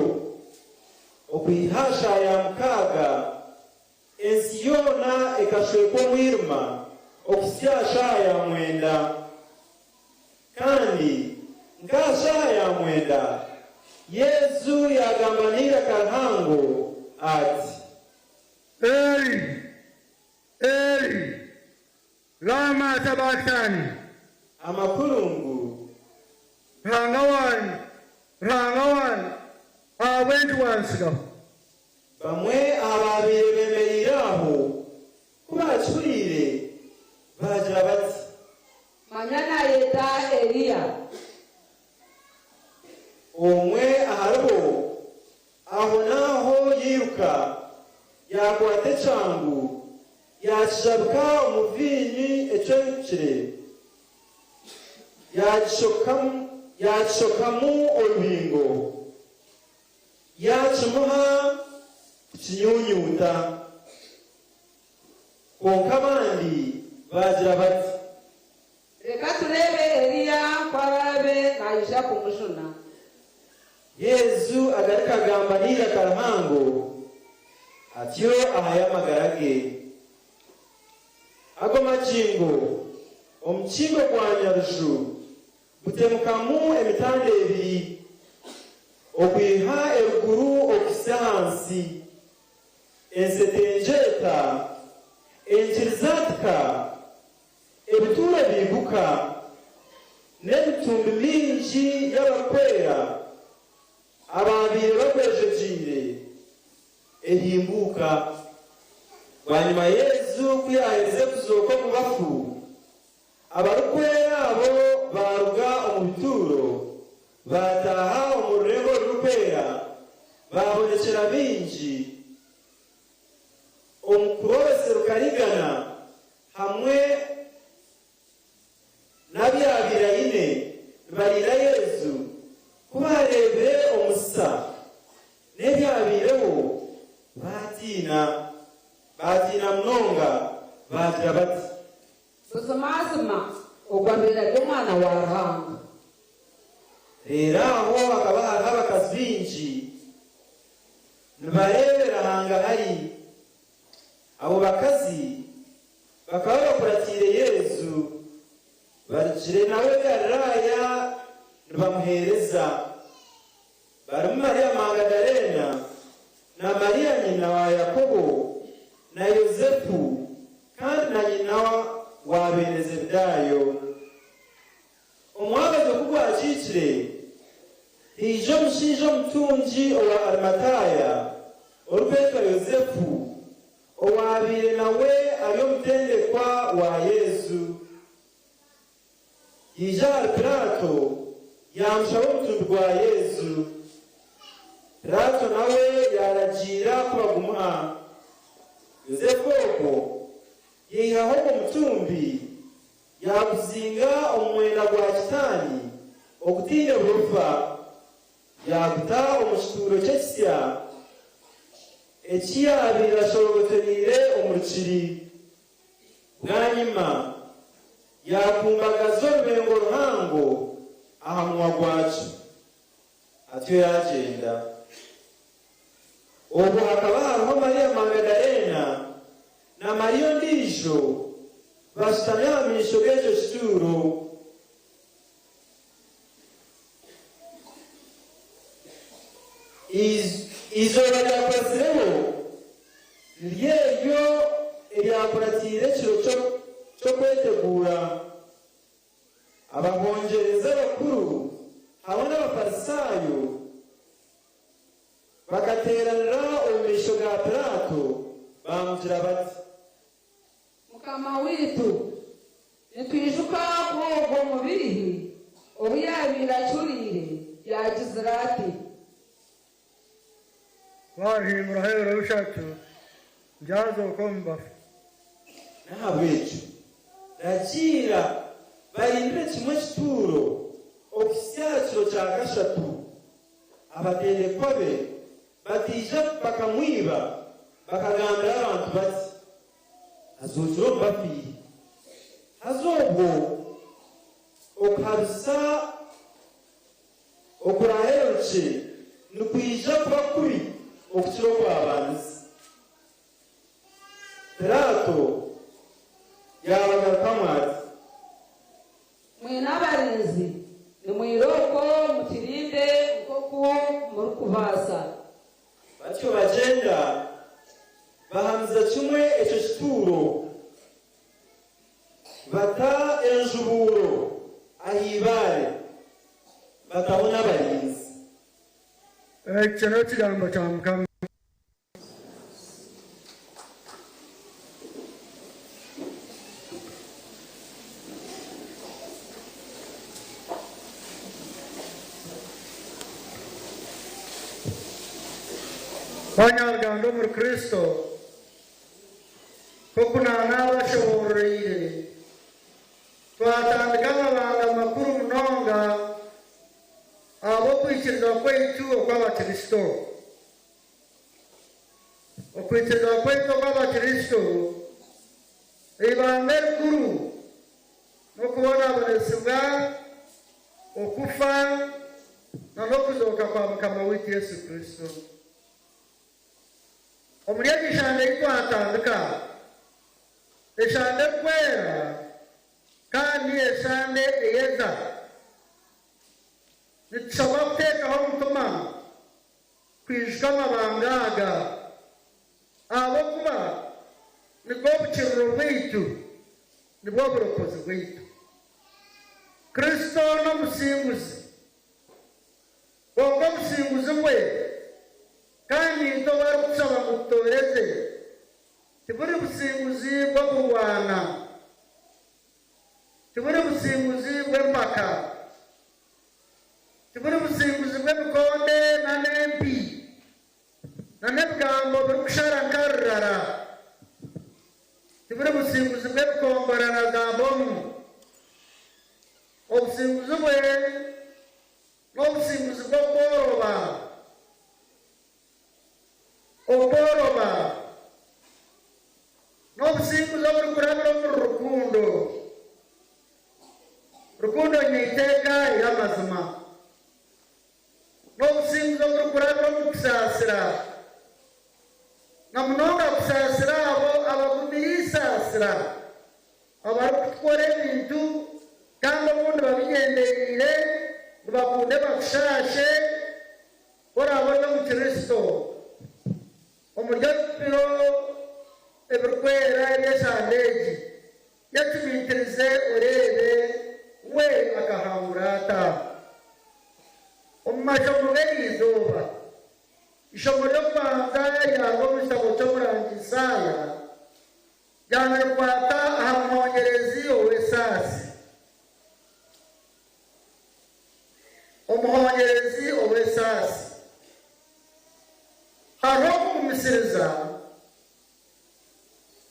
okwihasha ya mukaaga ensi yoona ekashwekwa omwirima okusyasha ya mwenda kandi nkasha ya mwenda Yezu yagambanira Karuhango ati Eli lama sabachthani amakurungu Ruhanga wange awentu wansiga bamwe ababire bemerire aho kubakihurire bagira bati manya nayeta Eliya omwe aharibo aho naho yiruka yakwata ecangu yakijabuka omuviinyi ecwekire yakishokamu orubingo yakimuha kukinyunyuta konka abandi bagira bati reka turebe Eliya kwarabe nayija kumujuna Yezu agarika agambanira Karuhango atyo ahaye amagara ge ago makingo omukingo gwa Nyaruju gutemukamu emitanda ebiri okwiha eruguru okusa hansi ensetenjeta enkirizatika ebituura biiguka n'emitumbi mingi y'abakwera ababire bagwejegiire ehimbuka wanyuma Yesu kuyaheze kuzoka mu bafu abarukwera abo baruga umubituro bataha umurego rukwera babonekera binji omukuru wese rukarigana hamwe n'abyabira ine barira Yesu kubarebe omusa n'ebyabireho batina mnonga bagira bati tuzamasima ugwabira ry'umwana wa Ruhanga. rero aho hakaba hariho abakazi binji nibarebera hanga hari abo bakazi bakaba bakuratire Yesu barikire nawe garaya nibamuhereza barimo Mariya Magdalena na Mariya nyina wa Yakobo na Yosefu kandi na nyina wa bene Zebedayo omwagaze kugwakikire hijo mushinjo mutungi owa Arimataya orupetwa Yosefu owabire nawe ariyo mutendekwa wa Yesu yija Pilato yamushaho omutumbi gwa Yesu. Pilato nawe yaragira kubagumuha Yosefu ogwo yihaho omutumbi yakuzinga omwenda gwa kitani okutinya burufa yakuta omukituro ky'ekisya ekiyabira shorogotenire omurukiri bwanyuma yakumbagaza orubengo ruhango aha munwa gwakyo atyo yagenda. Ubu hakaba hariho Mariya Magdalena na Mariya ondiijo basutamye aha maisho g'ekyo kituro. Izooba lyakurasireho lyeryo eryakuratire ekiro ky'okwetegura. Abahongereza bakuru hamwe n'abafarisayo bakateranira omu maisho ga Pilato bamugira bati Mukama witu nitwijuka kubwo mubiri obu yabira curire yagizira ati wahimura hebera bushatu njazo kombafu nahabwekyo ragira barindire kimwe kituro okusyakiro kya kashatu abatendekwa be batija bakamwiba bakagambira abantu bati azokira omubafiire hazobwo okuhabisa okuraherukye nikwija kuba kubi okukira okw'abanzi. Pilato yabagarukamu ati mwine abarinzi nimwiroko mukirinde nkoku muri kubaasa. batyo bagenda bahamiza kimwe ekyo kituro bata enjuburo ahibare batabona abarinzi. ekyo n'ekigambo kya Mukama. Banyarwanda muri Kristo koko n'abashoboreire twatandika amabanga makuru munonga abo kwikiriza kwaitu okw'abakristo. Okwikiriza kwaitu okw'abakristo ibanga rikuru n'okubona abonesibwa okufa n'okuzooka kwa Mukama witu Yesu Kristo. Omuri egi ishande twatandika eshande kwera kandi eshande eyeza nitushaba kuteekaho omutima kwijuka amabanga aga ahabw'okuba nibwo obukiriro bwaitu nibwo oburokozi bwaitu. Kristo n'omusinguzi kwonka omusinguzi bwe kandi nto barikushaba ngu tutooreze tiburi busimbuzi bwo kurwana, tubure busimbuzi bw'empaka, tubure busimbuzi bw'emikonde na nempi na nebigambo biri kusharankarrara, tubure busimbuzi bw'ebikomborana za bomu. Obusimbuzi bwe n'obusimbuzi bw'okworoba, okworoba n'obusimbuzi oburi kurabira omu rukundo, rukundo nyeiteka ery'amazima, n'obusimbuzi oburi kurabira omu kusaasira, na munonga kusaasira abo abakubirisaasira abarikukora ebintu kandi obundi babigendereire nibakunde bakushashe oraboyo omu Kristo omuri ebipiro ebirikwera ebyeshandegi yatubitirize oreebe we akahangura ata omu mashomo g'eizooba. Ishomo ry'okubanza ryangwa omu kitabo ky'omurangi Isaaya ryanga rikwata aha muhonyerezi ow'esaasi. Omuhonyerezi ow'esaasi hariho okugumisiriza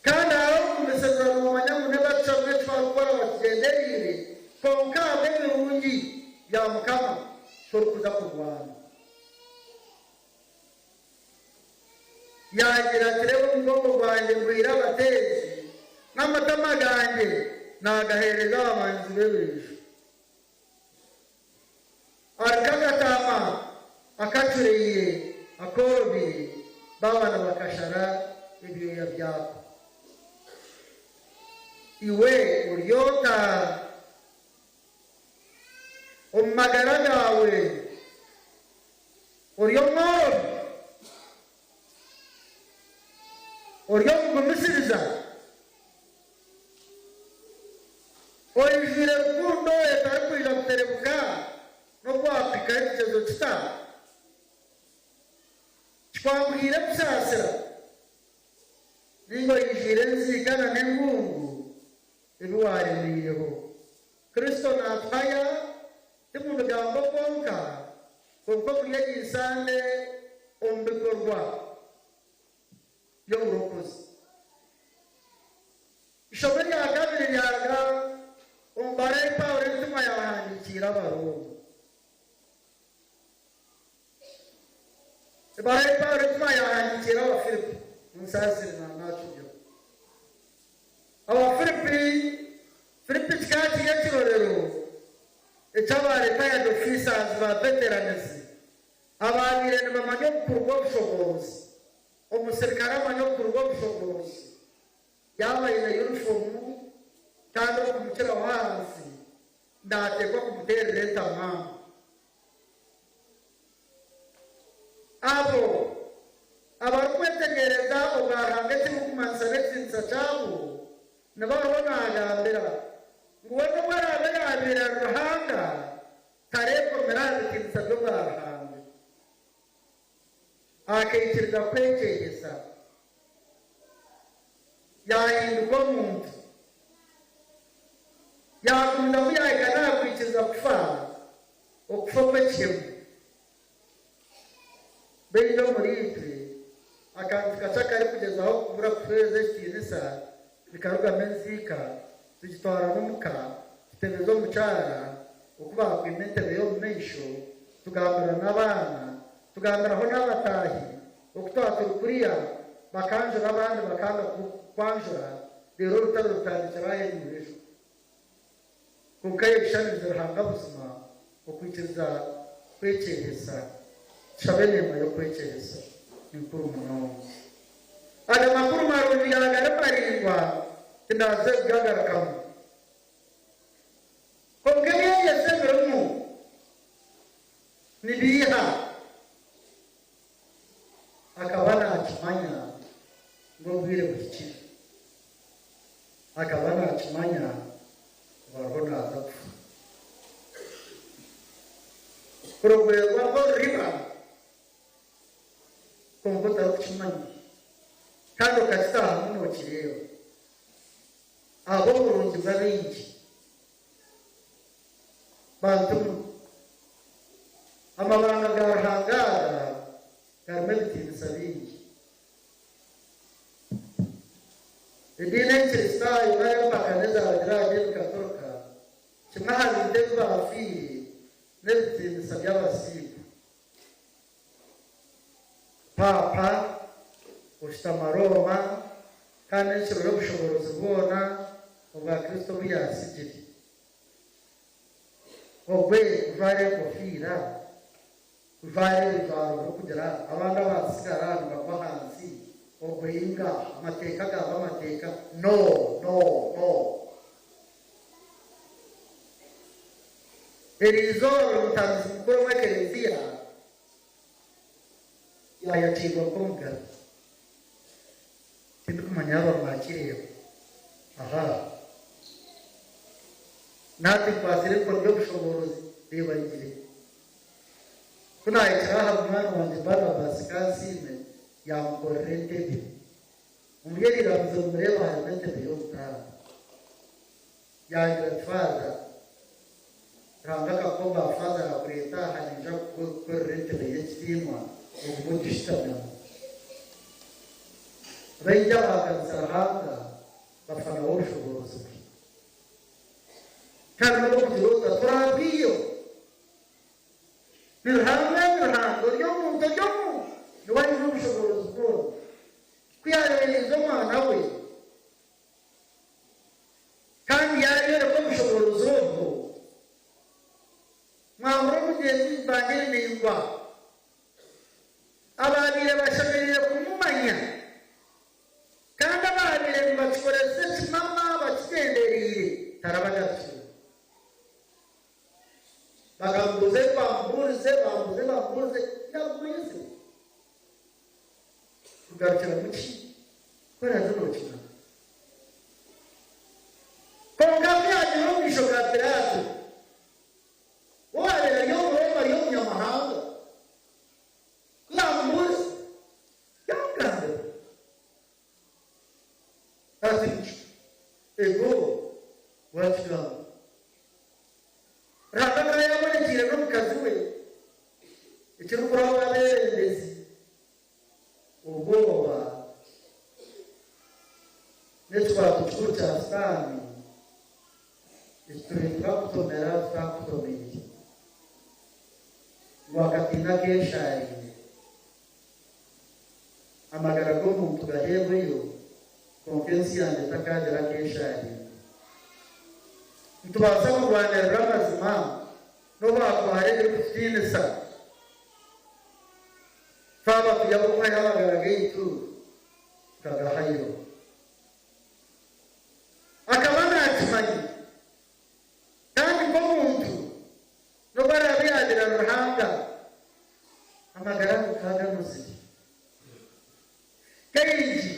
kandi hariho okugumisiriza nomanya ngu nebatushamu eki barikukora bakigendereire konka hariho ebirungi bya Mukama torikuza kurwana. Yagira ati reba omugongo gwange ngwire abateezi n'amatama gange nagahereza abamanyizi b'ebiju. Ariko agatama akacureire akorobire babana bakashara ebyoya byako. Iwe uryota omu magara gawe oryo mworobi, oryo mugumisiriza, orijwire rukundo etarikwija kuterebuka n'okwapika ekigezo kita kikwanguyire kusaasira ninga oyijwire enziikana n'engungu ebiwaremeireho. Kristo naatuhaya timu bigambo konka konka omuri egi nsande omu bikorwa by'oburokozi. Ishomo rya kabiri ryaga omu bara Pawulo entumwa yahandikiire Abaroma. Ebara Pawulo entumwa yahandikiire Abafilipi munsasire nanakibyo. Filipi kikaba kiri ekirorero eky'abaretired officers ba veteranesi abaabire nibamanya obukuru bw'obushobozi. Omusirikare amanya obukuru bw'obushobozi yaba aine yunifomu kandi okumukiraho hansi ndategwa kumuterera entamamu. Abo abarikwetegereza obwaranga ekimukumanyisa n'ekitinisa kyabo nibariho nagambira ngu we nobu araaba yabeera Ruhanga tarekomera aha bitinisa by'obwarahanga akaikiriza kwekyegesa yahinduka omuntu yagumiza kuyahika nakwikiriza kufa okufa kw'ekihemu. Beijo omuri itwe akantu kakye karikugezaho kubura kutuheereza ekitiinisa bikarugamu enziika tukitwara n'omuka tutebeza omukyara oku bakwima entebe y'omu maisho tugambira n'abaana tugambiraho n'abataahi oku twaba turi kuriya bakanjura abandi bakanga kwanjura reero orutaro rutandikira ahenyura ejo konka yebishanirize Ruhanga buzima okwikiriza kwekyegesa. Tushabe neema y'okwekyegesa ninkuru munonga. Aga makuru marungi garagara marindwa tindaze kugagarakamu konka ebyeyese birimu nibiiha akaba nakimanya ng'obwire buhikire, akaba nakimanya bariho naza kufa. Kurogwerwa rwo riba konka otarikukimanya kandi ukakitaha muno kireba abo burungi bw'abingi bantu amabanga ga ruhangara garimo bitinisa bingi idini y'ikiristayo nayo bakaneza abagirage bikatoroka kimwe hari indege bafiri n'ebitinisa by'abasiga papa ufite amaroma kandi n'ikiro yo gushoboza kubona ubwa Kristo buyasigiri ogwe uvare kofira uvare bivaro kugira abandi abasigara bakwa hansi ogwenga amateka gaba amateka no erizo rutanzi mukuru wa Kiliziya yayacirwa kumugara tindu kumanya abamwakiriye aha nati kwasire ko byo bushoborozi reba ngire kuna ikiraha mwana wanje baba basikasime ya mkorente bi umyeri ramzo mrewa hamente biyo mtara ya grandfather ranga kakomba father akureta hanija korente be yechimwa ubudishtamya Raja akan sarhanga bafana ubushoborozi karena bukiro turabiyo nirhanga yomu niwari ubushoborozi bwo kwiyareza mwana we kandi yarere ko ubushoborozi bwo mwamuro mugenzi bangire ningwa ababire bashamirire kumumanya kandi ababire bakoreze kimama bakigenderire tarabagatu bagambuze bambuze yabuze kugarukira muki kora z'urukina konga byaje no bishoka Pilato wale yo Roma yo nyamahanga lambuze yakande ati ego wachika rakaka yabonekire no mukazi we ikiri kuraho aberendezi ubwoba netwa tukuta sami isturinga kutomera twakutomera wakati nakeshaye amagara go muntu gahewe yo konfensi yande takagera keshaye ntubasa mu Rwanda ramazima no bakware kutinisa faba kujabukwa y'amagara gaitu kagahayo akabana atimanyi kandi ko muntu no barabiyadira ruhanga amagara mukaga muzi kaiji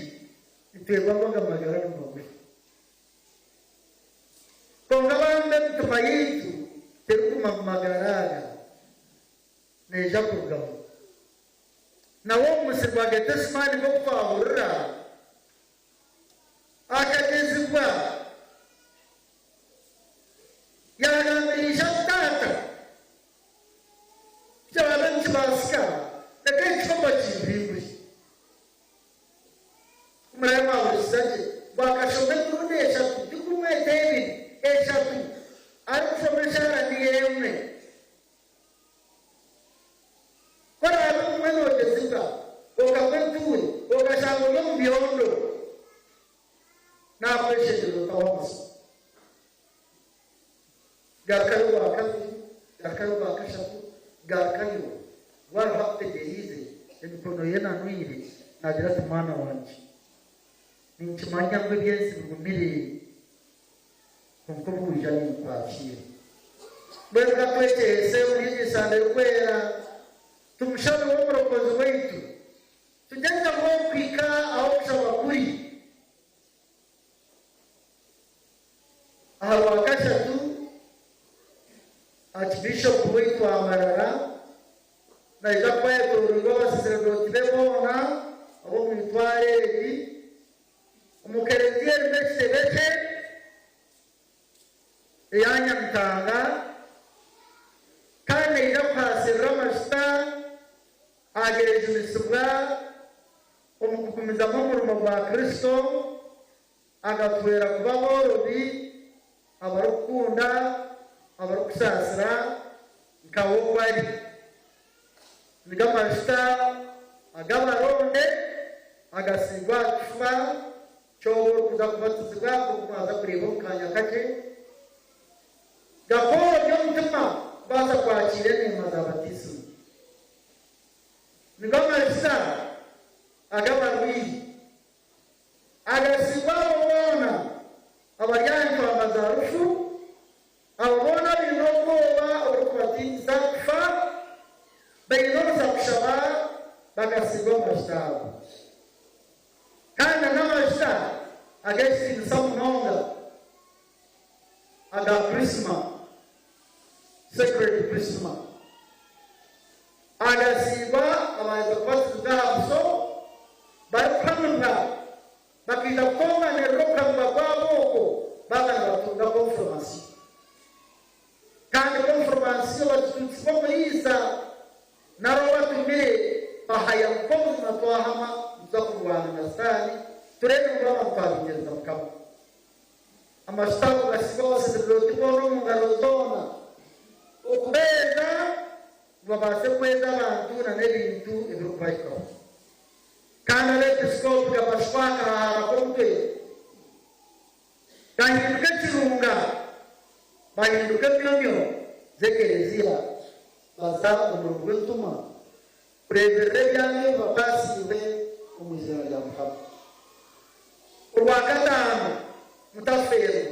itwebwa ngo amagara n'amagufa konga bande tumayitu terukuma magaraga neja kurugamo nawo musirwa Getsemani go kwahurira akagezibwa yaramirisha tata cyabandi basika ndakayicomba kibrimbi umurema wurisaje bakashombe kunesha dikumwe David eshatu arishomeshara niyemwe kora umwene wogezibwa okakwentuwe okashango yo mbiondo nakweshejero tawamaso garkayo wakati garkayo bakashatu garkayo wari hakutegerize emikono ye nanwire nagira ati mwana wanje ninkimanya ngo ibyensi bigumirire kuko buja n'inkwakira bweka twekese urigisande kwera tumushabe wo murokozi wetu tugenda ngo kwika aho kushaba kuri aha wakashatu Archbishop wetu Amarara na ikakwaya kurugo abasaserdoti bebona abo mwitware akitanga kandi ija kwasirira amashita agerejunisibwa omukugumizamu omurimo gwa Kristo agatwera kuba borobi abarukunda abarukusasira nkawo bari niga amashita agabaronde agasigwa kifuba cyobo kuza kubatizibwa kumaza kureba mukanya kake gakoro by'umutima baza kwakira inema za batisimu niga amashita agabarwiri agasigwa ababona abaryanyi kwambaza rufu ababona binobwoba orukubatiza kufa bayinoza kushaba bagasigwa amashitabo kandi n'amashita agasinisa munonga aga prisma sacred prisma agasigwa abaza kubatizwa habuso barakamuna bakita kutonganirira okuramba kw'amoko bagana batunga konformasi kandi konformasi batutsi bomuyiza naro batumire bahaya mukobuzima twahama uza kurwana na Satani turebe ngo abantu twabigeza mukama amashitabo gasigwa bose zibirotibono mu ngaro zona okubeza babase kweza abantu na n'ebintu ebirukubaikaho kandi abepiskopi gabashwaka harakomutwe gahinduke kirunga bahinduke byomyo z'ekereziya baza omurimo gw'entuma kureberera ebyange babasiibe omu izina rya Mukama. Olwakataano mutafeerwa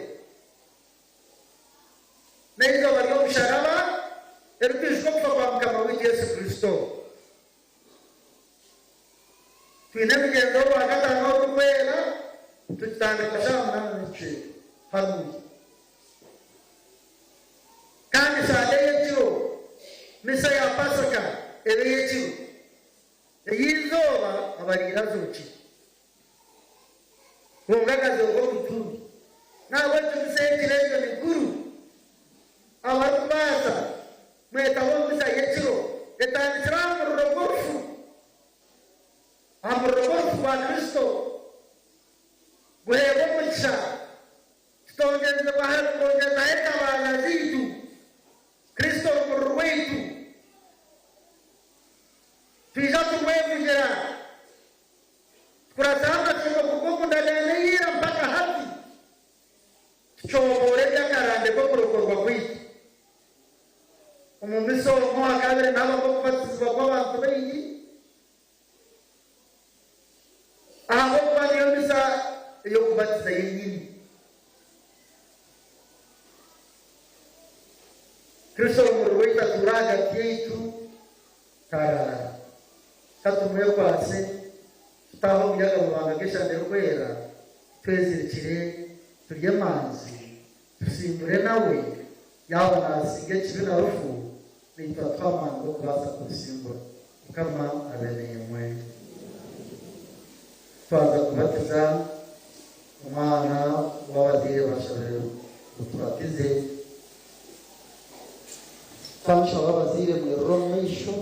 n'eizooba ry'omusharaba erikwijuka okufa kwa Mukama waitu Yesu Kristo. Twine ebigenzo olwakataano orukwera tukitandika saa munana n'ekiro hanuya kandi saade y'ekiro misa ya Pasaka ebe y'ekiro ey'izooba abariira zooki bongagaze ogw'omutumbi naabwe tumisa y'ekiro ekyo mikuru abarukubaasa mwetaba omisa y'ekiro etandikira aha muriro gw'orufu aha muriro gw'orufu gwa Kristo guheebwa omugisha kitongezebwaho etabaana zaitu Kristo omuriro waitu twiza tumwevugira tukurataho amatsiko kubw'okundagaanira mpaka hati tucomboore ebyakarande kw'okurokorwa kwaitu omu misa omwo akabiri nabako okubatizibwa kw'abantu baingi ahabw'okuba niyo misa ey'okubatiza yenyini. Kristo omuriro waitu atuura hagati yaitu tarara katumwekwase tutaho omuyaga mubanga g'eshande rikwera twezirikire turye manzi tusimbure nawe yaba nasinga ekibi na rufu nitwa twamanga okubaasa kurusimbura. Mukama abeere yemwe twaza kubatiza omwana w'abazaire bashobore kutubatize twamushaba abazaire mwerure omu maisho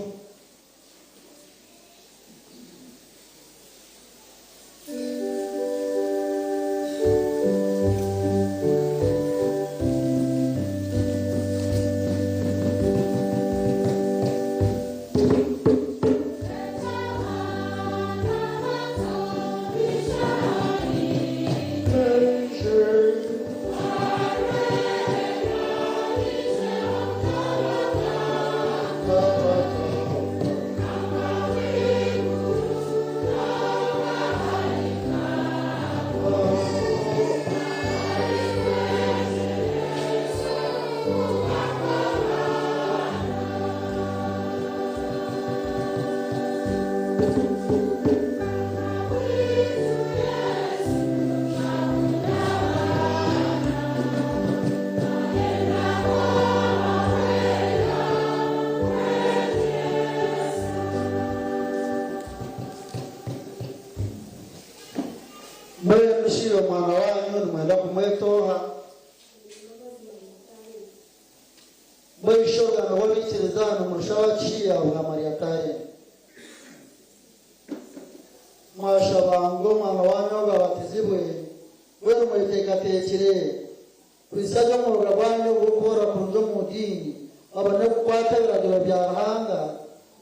mwe mshiro mwana wanyu nimwenda kumwetoha boishoga na wabikiriza no murushawaciya bwa Mariatari mwashabango mwana wanyu gabatizibwe we mwitegatekire kwisaga mu rwanda gukora kunzo mu dini abane kwatabira bya rahanga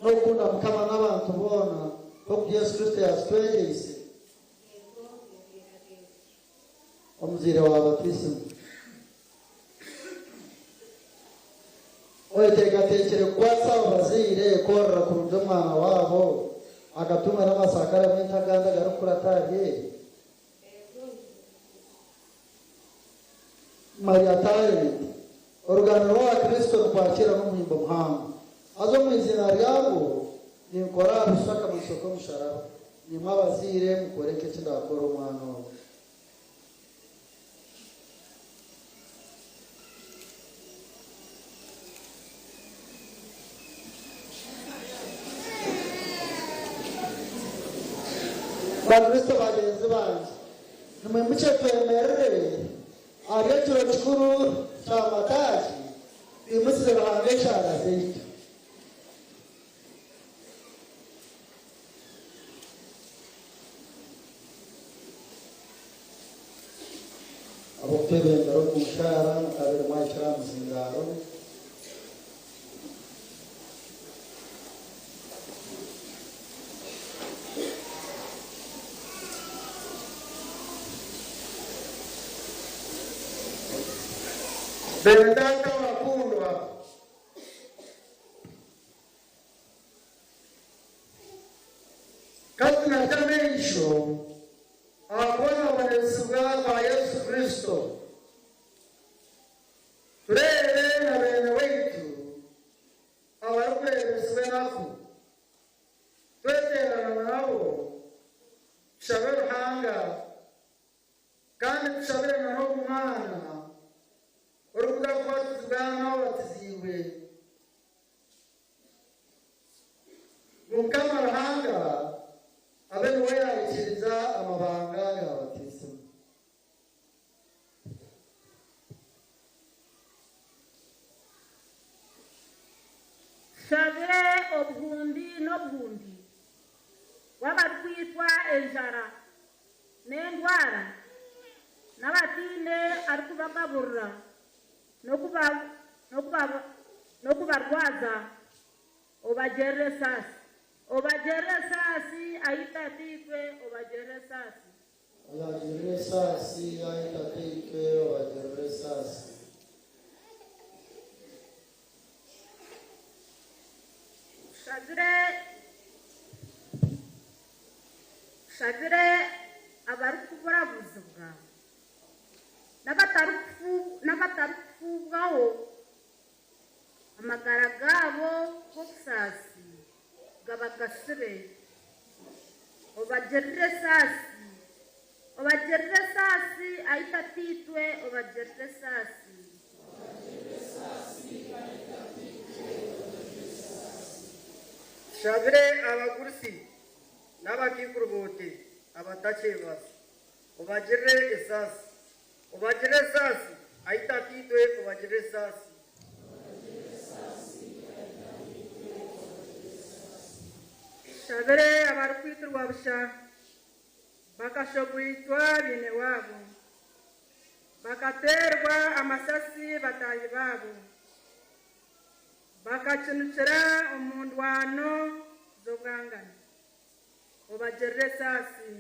no kunda mukama n'abantu bona ko Yesu Kristo yaswegese omuzire wa baptisimu oyitegatekire kwasaba bazire korra kunzo mwana wabo agatuma n'amasakara y'intaganda garukuratariye Mariatari orugano rwa Kristo rwakira n'umuhimbo muhanga azo mu izina ryabo ninkora bishaka musoko musharaba nimwe abazire mukoreke kindakora umwana wawe Bakristo bagenzi banje nimwe muce twemerere Ariyo chukuru cha mataji imusize bahangesha arazeito abo kwebendera kumushara kabiri mwashira muzingaro Bendata wakundwa katika jamisho abona banesuga kwa Yesu Kristo turere na bene wetu abarukwereswe nafu tweterana nabo tushabere ruhanga kandi tushabere naho umwana urubuga rwatuzwana watiziwe mukama ruhanga abe niwe yakiriza amabanga y'abatisimu shabire obuhundi n'obuhundi wabatwitwa enjara n'endwara n'abatine arikubagaburira nokubarwaza obagerere sasi ayitatitwe obagerere sasi shagire abarikuburabuza n'abatarukufubwaho amagara gabo kusasi gabagasire obagerere sasi ayitatitwe obagerere sasi shabire abagurusi n'abakikurubote abatakebasa obagerere esasi obagere sasi ayitatitwe obagere sasi shabire abarukwitirwa busha bakashogwitwa bine wabo bakaterwa amasasi batayi babo bakacinukira omundwano z'obwangane obagere sasi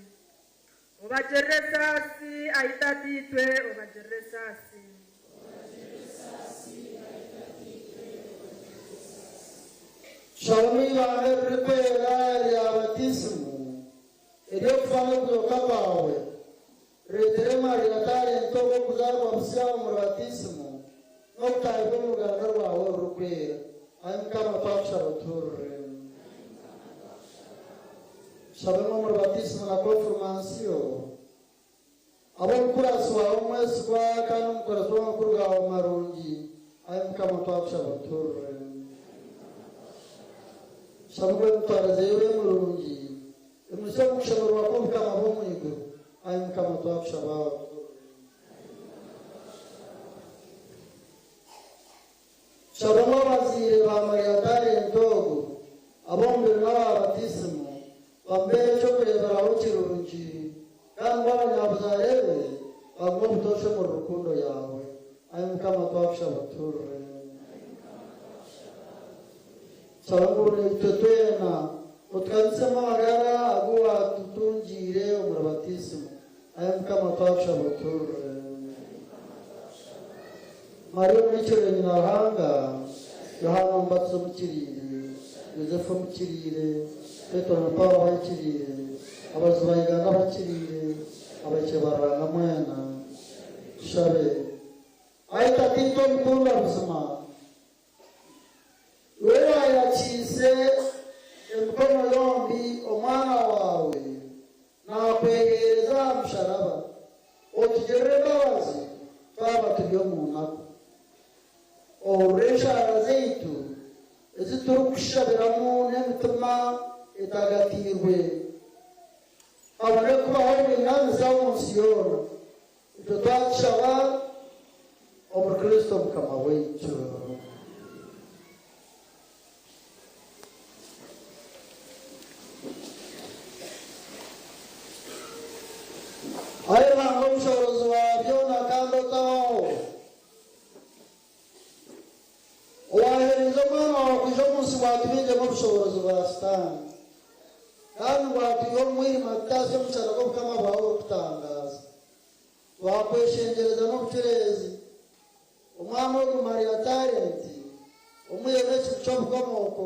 ayitatitwe obagere sasi Shalom ibanga rikwera rya batisimu iryo kuvanga kuyoka kwawe retere Mariatari ntogo kuzarwa busyaho mu batisimu no kutahirwa mu ruganda rwawe rukwera ayo mukama twakushabaturure shabemo mu batisimu na confirmation abo kurasi wawe mwese kwa kandi umukorazi w'amakuru gawe marungi ayo mukama twakushabaturure shabwe mutwaraze yewe murungi emusho mushaburu wakumka mabo mwigo ayo mukama twakushabaturure shabemo bambere cyo kureberaho kirungi kandi abanyabuzarebe bagomba gutoshe mu rukundo yawe ayo mukama twafasha abaturure sabangure tutwena utkansema magara agua tutungire umurabatismo ayo mukama twafasha abaturure Mario Michele Nyahanga Yohana Mbatso mukirire Yosefu mukirire Petro na Paulo bakirire abazubayigana bakirire abakebaranga mwena shabe aita tinto mkunda buzima wewe ayachise emkono yombi omwana wawe na kwegereza msharaba otugereba wazi twaba tujyo munako oresha zeitu eziturukushabiramu n'emitima etagatirwe abone kubaho ingamba z'amusiyona ibyo twashaba Kristo mukama wetu ayo ntabwo ubushobozi wabyo na kandi utaho wahereza umwana wawe ku ejo munsi watubijemo ubushobozi bwa sitani kandi watuyeho mwirima tutasi yo mucyaro ko bukama bwawe gutangaza wakweshengereza n'ubucurezi umwami wo kumariya talenti umuyemeki cyo bw'amoko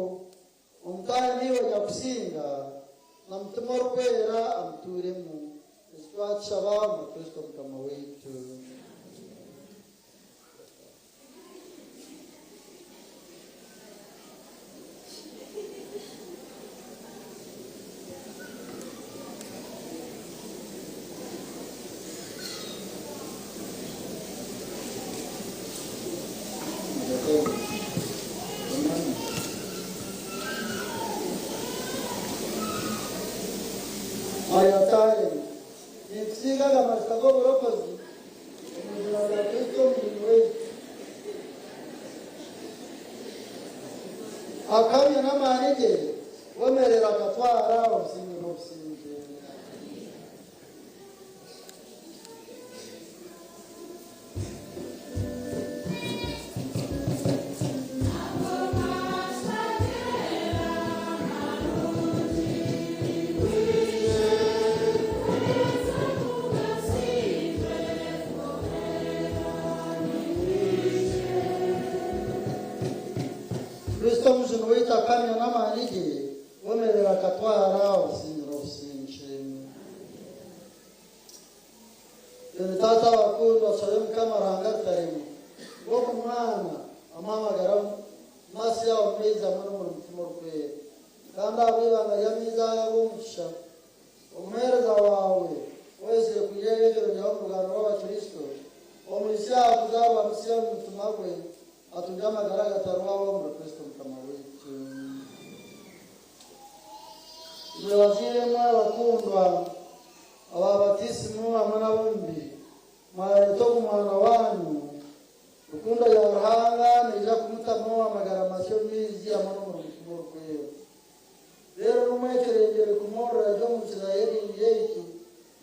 umutani niwe nyakusinga na mutima w'urwera amuturemo twashaba mu Kristo mukama wetu ayatari nifsiga kama sitako borokozi muzima wa Kristo mwiwe akamya n'amanige womerera agatwara ubusinzi n'ubusinzi Kristo mzima wita kamya n'amanige womerera agatwara ubusinzi n'ubusinzi Yoni tata wakundwa Salemu kama rangataremu Woku mwana amamagara masi yao meza mwana mutima rukwe Kanda wibanga ya miza ya wumusha Umereza wawe wese kuyegero nyawo mugano w'abakristo Omulisiya kuzaba misiya mutima gwe atujamagara gatarwa wo mu Kristo mukama wetu Mwazire mwa wakundwa ababatisimu hamwe n'abumbi mwareto kumwana wanyu rukundo ya ruhanga nija kumutamo amagara masyo mizi hamwe n'umurukundo rwewe rero numwekerengere kumorora ryo mu Isirayeli yetu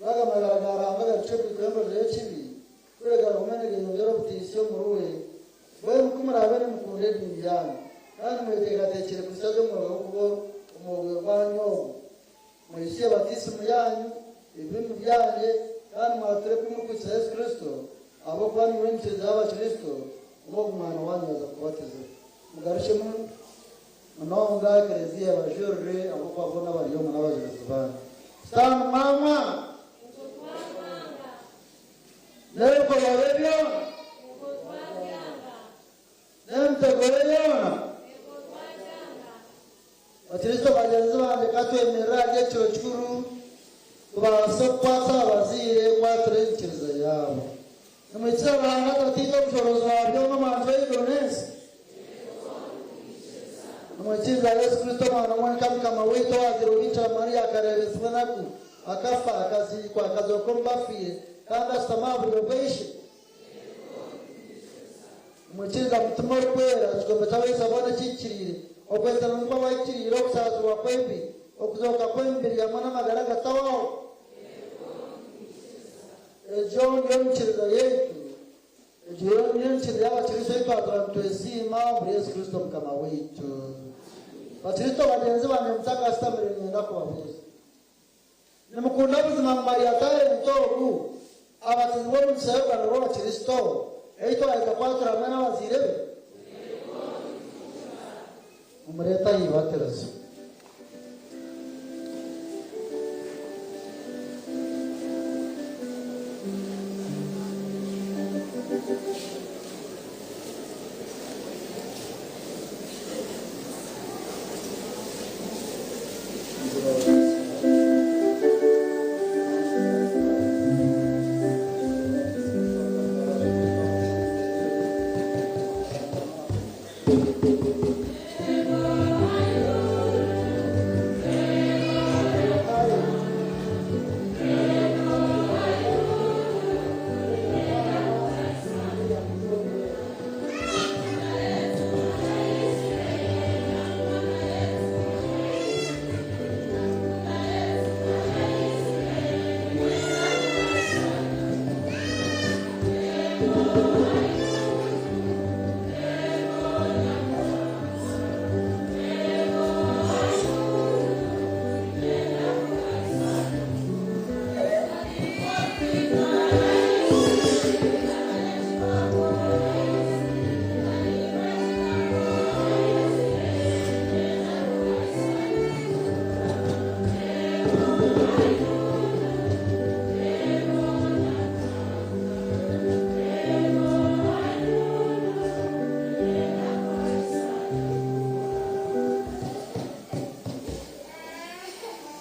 bagamaragara ambaga cyo kwembo rechibi kurega rumenege ngero butisyo muruwe bwe mukumurabene mukunde n'imyanya kandi mwetegatekere kusaje mu rugo umugwe wanyu mwisiye batisimu yanyu ibintu byanje kandi mwatere kumukutsa Yesu Kristo abo kwani wense zaba Kristo umo mwana wanyu aza kubateza mugarishe mu nonga kerezia bajurre abo kwabona bari yo n'abazibana sana mama leo kwa wabyo nemte goyona Kristo bagenzi banje katwemerera cyo cyuru tubasopata bazire kwa turengereza yabo numitsira banga tatito bushobozi wabyo n'amanje y'Igonesi numitsira Yesu Kristo mwana w'Imana kama wito waziro bica Maria karebeswa naku akafa akazikwa akazokomba fie kandi asamabu bweshe numitsira mutima w'Kwera tugomba tabeza abone kikirire okweza n'umva wakirire okusaza wakwembi okuzoka kw'emibiri yamwe n'amagara gatawaho egyo niyo mikiriro yaitu egyo niyo mikiriro y'abakristo yitu atwesiima muri Yesu Kristo mukama waitu. Bakristo bagenzi bange mutakasitamire ngenda kubabuuza nimukunda obuzima mu Mariatare Ntogu abatizi b'omugisha y'Uganda b'abakristo eitwahika kwatura hamwe n'abaziire be mumureeta yibaterezo.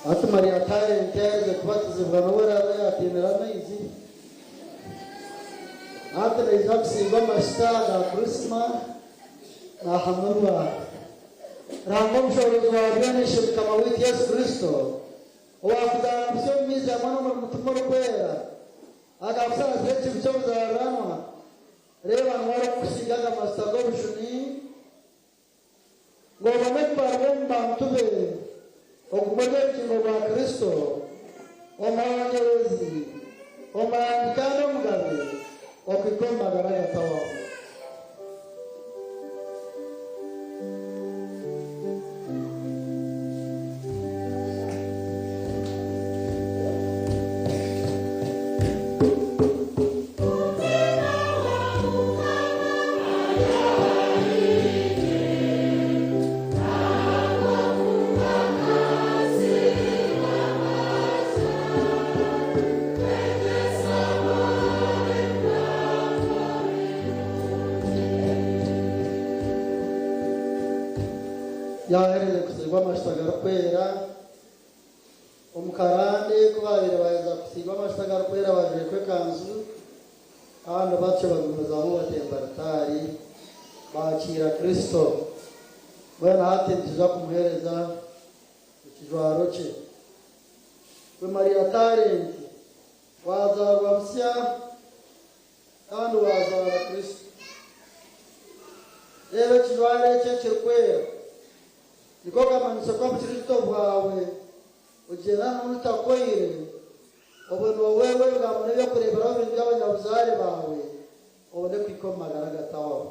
Ati Mariatare ntiyareze kubatizibwa n'uwari yatemera amaizi ati naiza kusigwa amashita ga kurisima nahamwe rwawe ramba omushobozi wawe byanishe mukama waitu Yesu Kristo owakuzana bisyo mumizi hamwe n'omutima orikwera akakusazira ekibi ky'obuzaranwa reba nwari okukusigaga amasita g'obushuni ng'obame kubarwa omu bantu be okumanya obugingo bwa Kristo omwanyerezi omwanyi kandi omugabe okwika omu magara gatawaho. yahereze kusigwa amashita garikwera omukarande kubaire baheza kusigwa amashita garikwera bajweka ekanzu kandi batyo bagumizamu batemba ritari bakira Kristo mbwenu hati nituza kumuhereza ekijwaro kye. Gwe Mariatare nti wazarwa busya kandi wazara Kristo reba ekijwaro ekyo kirikwera niko kamanyisa kwa Kristo bwawe ugenda n'utakoire obone wewe ngamune byo kureberaho ibintu by'abanyabuzare bawe obone kwikoma magara gatawaho.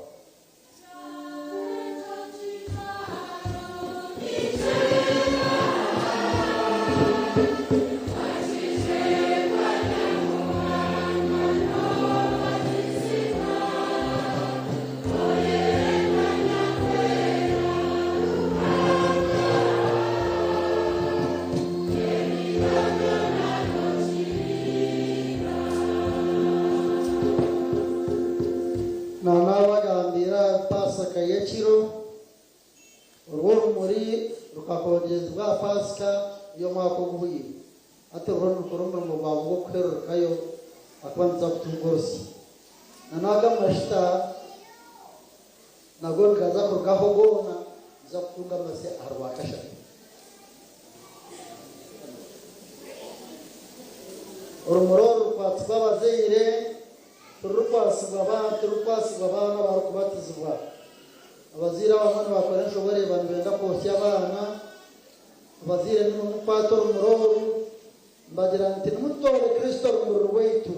Pasaka y'ekiro urwo rumuri rukakongezwa Pasika yo mwaka ogubwire ate urwo rukurumba mu bwawe bwo kwerurikayo akubanza kutugorosi nanaga amashita nago nikaza kurukaho gona za kutunga amase arwakasha urumuro rukwatswa abazeire turukwasigwa abana barukubatizibwa abazira abana bakoresha uburebane benda kosya abana abazire n'umupatoro muroru mbagira nti nimutore Kristo rumuri rwaitu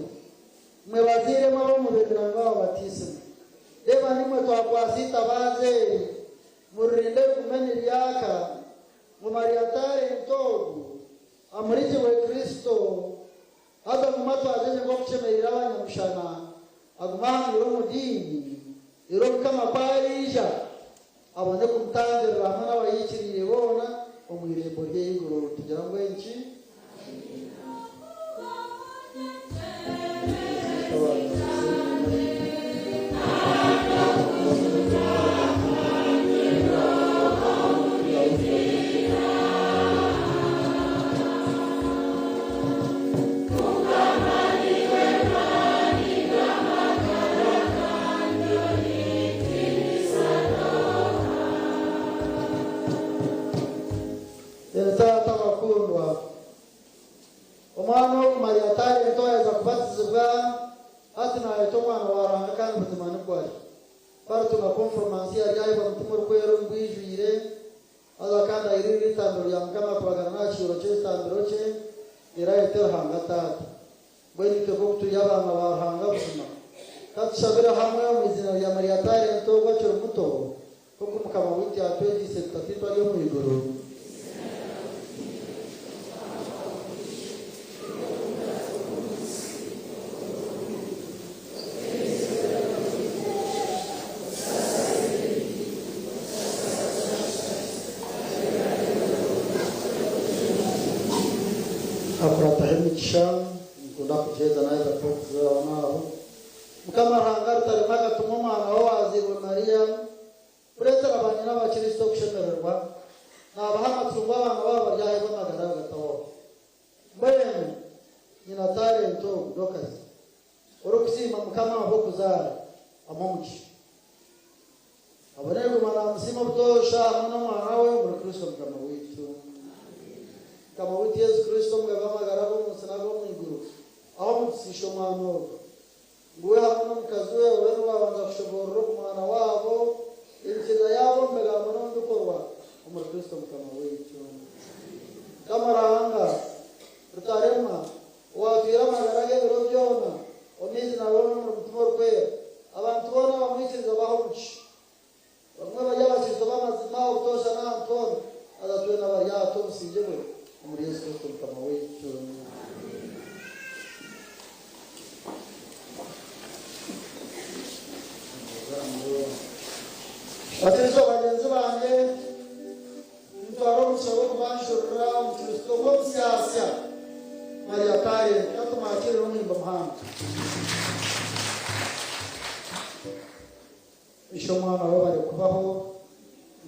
mwe bazire mabo mubirira ngabo batisimu reba nimwe twakwasita baze murinde kumenya iryaka mu mariatare ntogu amurikiwe Kristo hata mu matwaje ngo kuchemerera abanyamushana agumana iro mudini iro kama parija abone kumutangirira hamwe n'abayikiriye bona umwirembo ry'igoro tugira ngo enki omwana w'umariatari ntoyeza kubatizibwa hati nayeto omwana waranga kandi ubuzima nibwari twari tuna conformance yaryayiba mutima urukwero rwijwire aza kandi ayirira itambiro rya mukama kubagana nta kiro cy'itambiro cye irayetera hanga tata mbwe nitwe ko turi abana bahanga buzima katushabira hamwe mu izina rya mariatari nto gwacyo muto kuko mukama witi atwegise tutafitwa yo mu igoro Hemikisha nkunda kucheza naye kwa wanao mukama hanga tarimaka tumumana wazirwe Maria uretse abanye n'abakristo kushemererwa nabahama tumwa abana babo ryaye bamagara gatawo mbene nyina talento dokazi urukusima mukama abo kuzara amomuki abone kumana musima butosha hamwe n'umwana we muri Kristo mukama witu kama witi Yesu Kristo mwabamagara bo musanago mwiguru aho musisho mwana nguwe hamwe n'umukazi we bene babanza kushobora kumwana wabo inzira yabo mbega mwana ndukorwa muri Kristo mukama witu kamaranga rutarema watira magara ge robyona omizi na wono mu mutima rwe abantu bona bamwikiriza bahomuci bamwe bajya bakiriza bamazima utosha na Antoni azatwe na bariya to sinjewe muri Yesu Kristo mukama witu Bakristo bagenzi banjye ntwaro musabo kubashurira mu Kristo ngo mushyashya Maria Kare yatumakire n'umwimba muhanga isho mwana we bari kubaho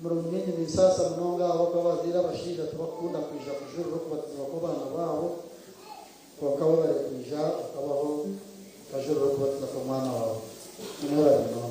murumenye misasa mnonga abako bazira bashira tubakunda kwija kujuru kubatiza ko bana babo bakaba bari kwija akabaho kajuru kubatiza ko mwana wabo n'abana no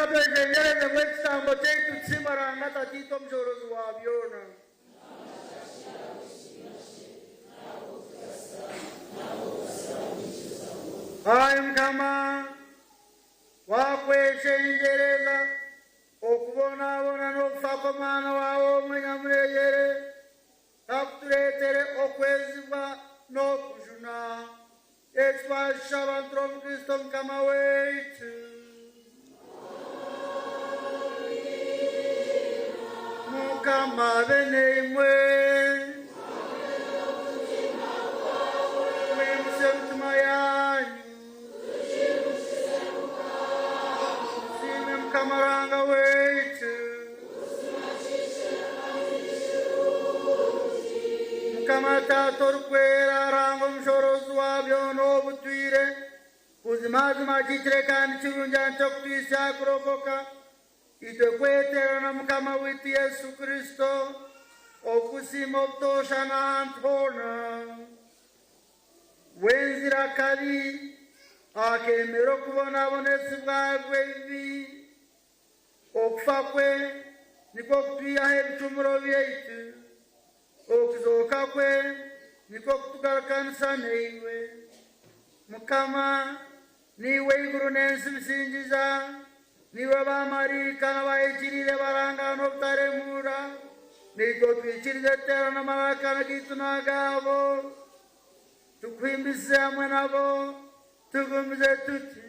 twejengereze bw'ekitambo kyaitu tusimaranga tatito omushorozi wa byona. Ayi Mukama wakweshengereza okubonaabona n'okufa kw'omwana waawe omunyamuregere kakutuleetere okwezibwa n'okujuna. Ekitwasha abantu b'Omukristo Mukama waitu. Mukama abe neimwe. Mwimuse emitima yanyu. Musime Mukamaranga waitu. Mukama Taata orukwera aranga omushorozi wabyo n'obutwire kuzimazima kikire kandi kirungi ky'okutwisa kurokoka. Itwe kweterana Mukama witu Yesu Kristo okusima obutoshana ahantu hoona. Wenzira kabi akemera okubonabonesibwa bw'ebibi. Okufa kwe nikwo kutwiyaho ebicumuro byaitu. Okuzuuka kwe nikwo kutugarukanisa naiwe. Mukama niwe iguru n'ensi bisingiza. Niwe bamarika n'abayikirire baranga n'obutaremuura. Nikwo twikirize terana amalakana gitu n'agabo. Tukwimbise hamwe nabo tugumize tuti.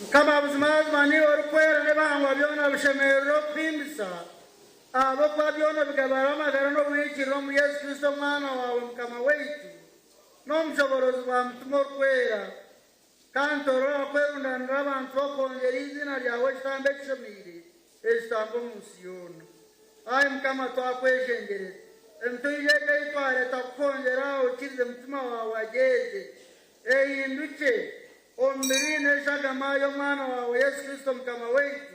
Mukama buzima niwe orukwera ne bangwa byona bishemerera okwimbisa. Abo kwa byona bigabara amagara n'obwikiriro omu Yesu Kristo omwana wawe Mukama waitu. N'omushoborozi bwa mutima orukwera. Kandi torora kwerundanira abantu bakongera izina ryawe ekitambo ekishemeire. Ekitambo omu nsi yoona. Ayi Mukama twakwejengereza. Emitwire gaitu areta kukongera okirize mutima wawe ageze. Ehinduke omubiri n'eshagama y'omwana wawe Yesu Kristo Mukama waitu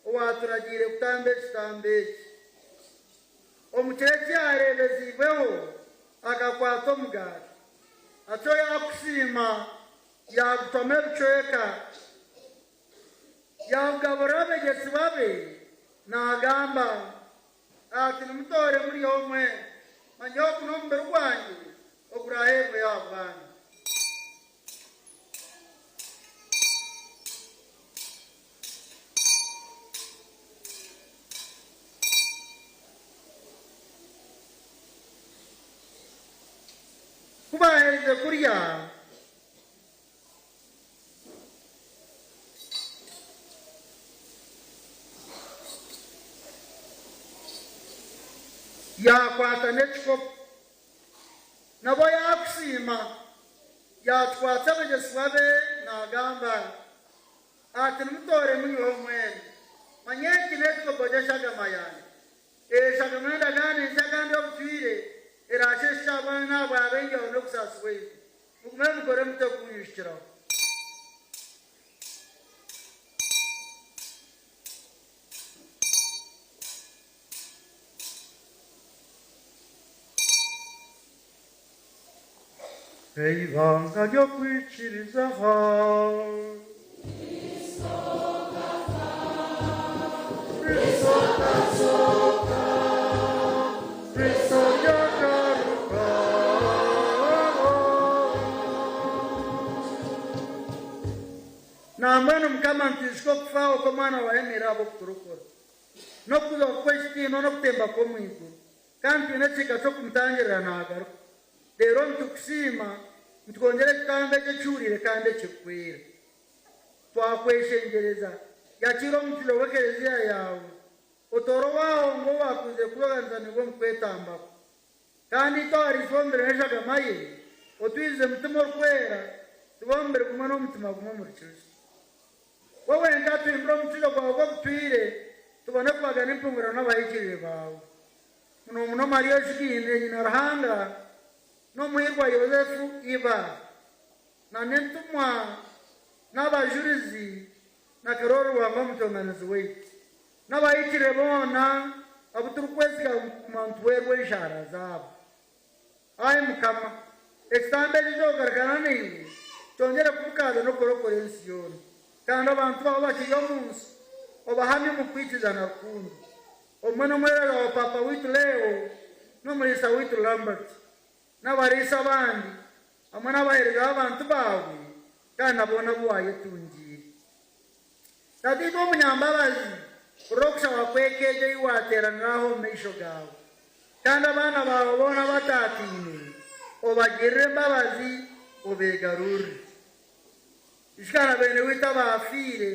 owaturagire kutamba ekitambo eki. Omukire kyarebezibweho akakwata omugaati. Atyo yakusiima yagutoma ebicweka. Yagabura abegesi babe n'agamba ati nimutore muri omwe manye oku n'omubiri gwange oguraheebwe y'abana. yarangize kurya yakwata n'ekikopo nabo yakusiima yatwatsa abagesibwa be nagamba ati nimutore muyiho mwene manye eki n'ekikopo gy'eshagama yange eshagama endagaano enshagandi obutwire erashesha abaana abwabengeho n'okusasibwa ife mugume mukore mute kunyishikiraho ibanga ryo kwikirizaho Kristo yagaruka nambano mukama ntishiko kufaho ko mwana wahemera abo kuturukora no kuza gukora ekitiino n'okutemba kw'omwiguru kandi twine ekika ky'okumutangirira naagaruka rero nitukusiima nitwongere ekigambo ekyekyurire kandi ekikwera twakweshengereza yakira omukiro w'ekereziya yawe otoro waho ngo wakuze kubaganiza nibwo mukwetambako kandi itwara ifumbire n'eshagama ye otwize mutima orikwera tubombere gumwe n'omutima gumwe omuri kristo wowe nka tuhimbire omukiro gwawe gw'obutwire tubone kubagana empunguriro n'abahikirire bawe muno muno mariya oshigine nyina ruhanga n'omuhirwa yosefu iba na n'entumwa n'abajurizi na karori wanga omutonganizi waitu n'abahikire boona abo turikwesiga ku muntu werwa enshara zaabo ayi mukama ekitambo eki kyokugaragara naiwe kyongere kubukaza n'okurokora ensi yoona kandi abantu baabo bakiri omu nsi obahamye mu kwikizana rukundo omwe n'omwereza wa papa witu leo n'omulisa witu lambert n'abariisa abandi hamwe n'abahereza b'abantu bawe kandi naboona buwayetungire tatiitwa omunyambabazi olw'okusaba kwekeejo iwateeraniraho mu maisho gaawe kandi abaana bawe boona bataatiine obagirire embabazi obeegarurire ishikana bene wita baafiire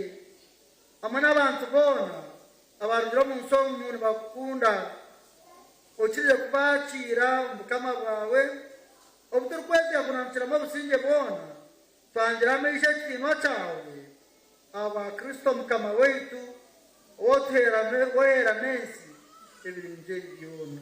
hamwe n'abantu boona abarugire omu nsi omu nibakukunda okirize kubakiira omu bukama bwawe obu turikwesiga kunamukiramu obusinge bwona twangira amaisho ekitiinwa kyawe aba kristo mukama waitu owotuheeramo ensi ebirungi ebi byona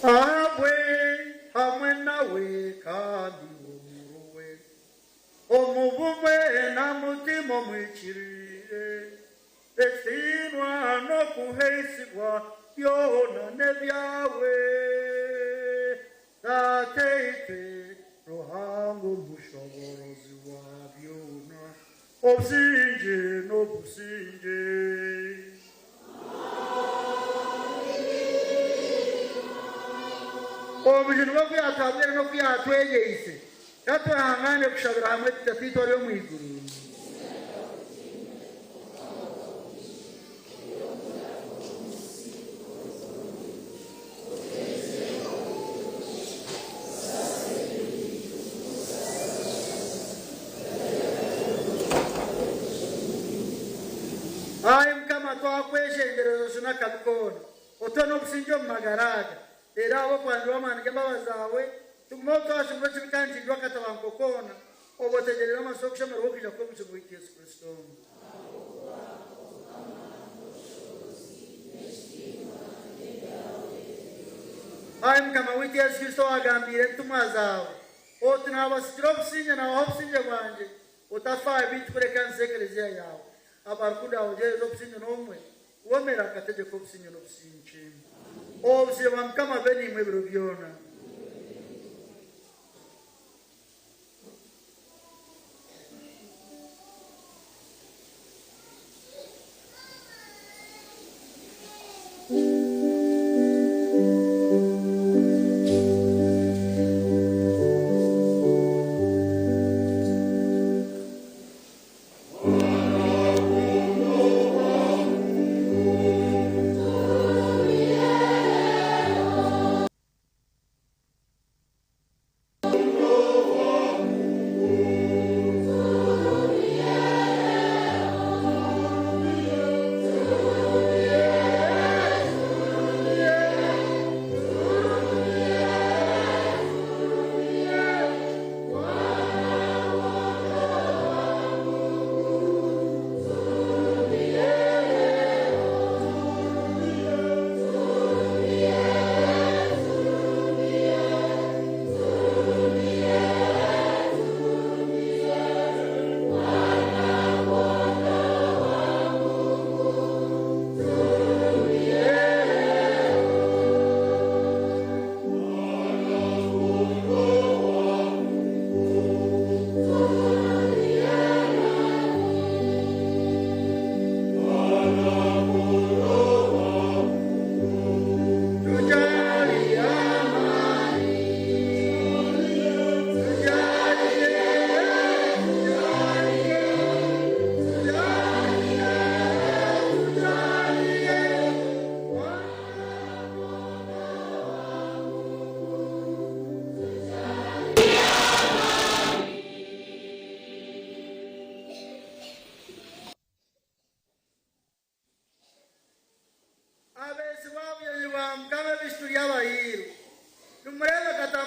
abwe hamwe nawe kandi omuruwe omubumwe na mutima omwikirire esinwa n'okuheisibwa byona nebyawe tateite ruhanga omushoborozi wa byona obusinge n'obusinge obujuni bw'okwiyatambwire n'okwiyatwegeise katwehangane kushabira hamwe tutatiitwari omwiguru ayi mukama twakweshengereza sina kabikona otona obusinge omu magaraga era abo kwanjirwa amaani g'embabazi zawe tugume otwashimira ekibikanjirwa katabankokona obotegerere amaso okushemerwa okwija kw'omukigo waitu yesu kristo ayi mukama waitu yesu kristo wagambire entumwa zawe oti naabasikira obusinge nabaha obusinge bwanje otafaayo bintu kureka nsi ekereziya yawe abarukunda awogereza obusinge n'omwe womera akategeka obusinge n'obusinge obuzire bwa mukama be nimwe ebiro byona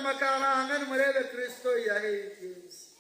makaranga nimurebe Kristo yaheze.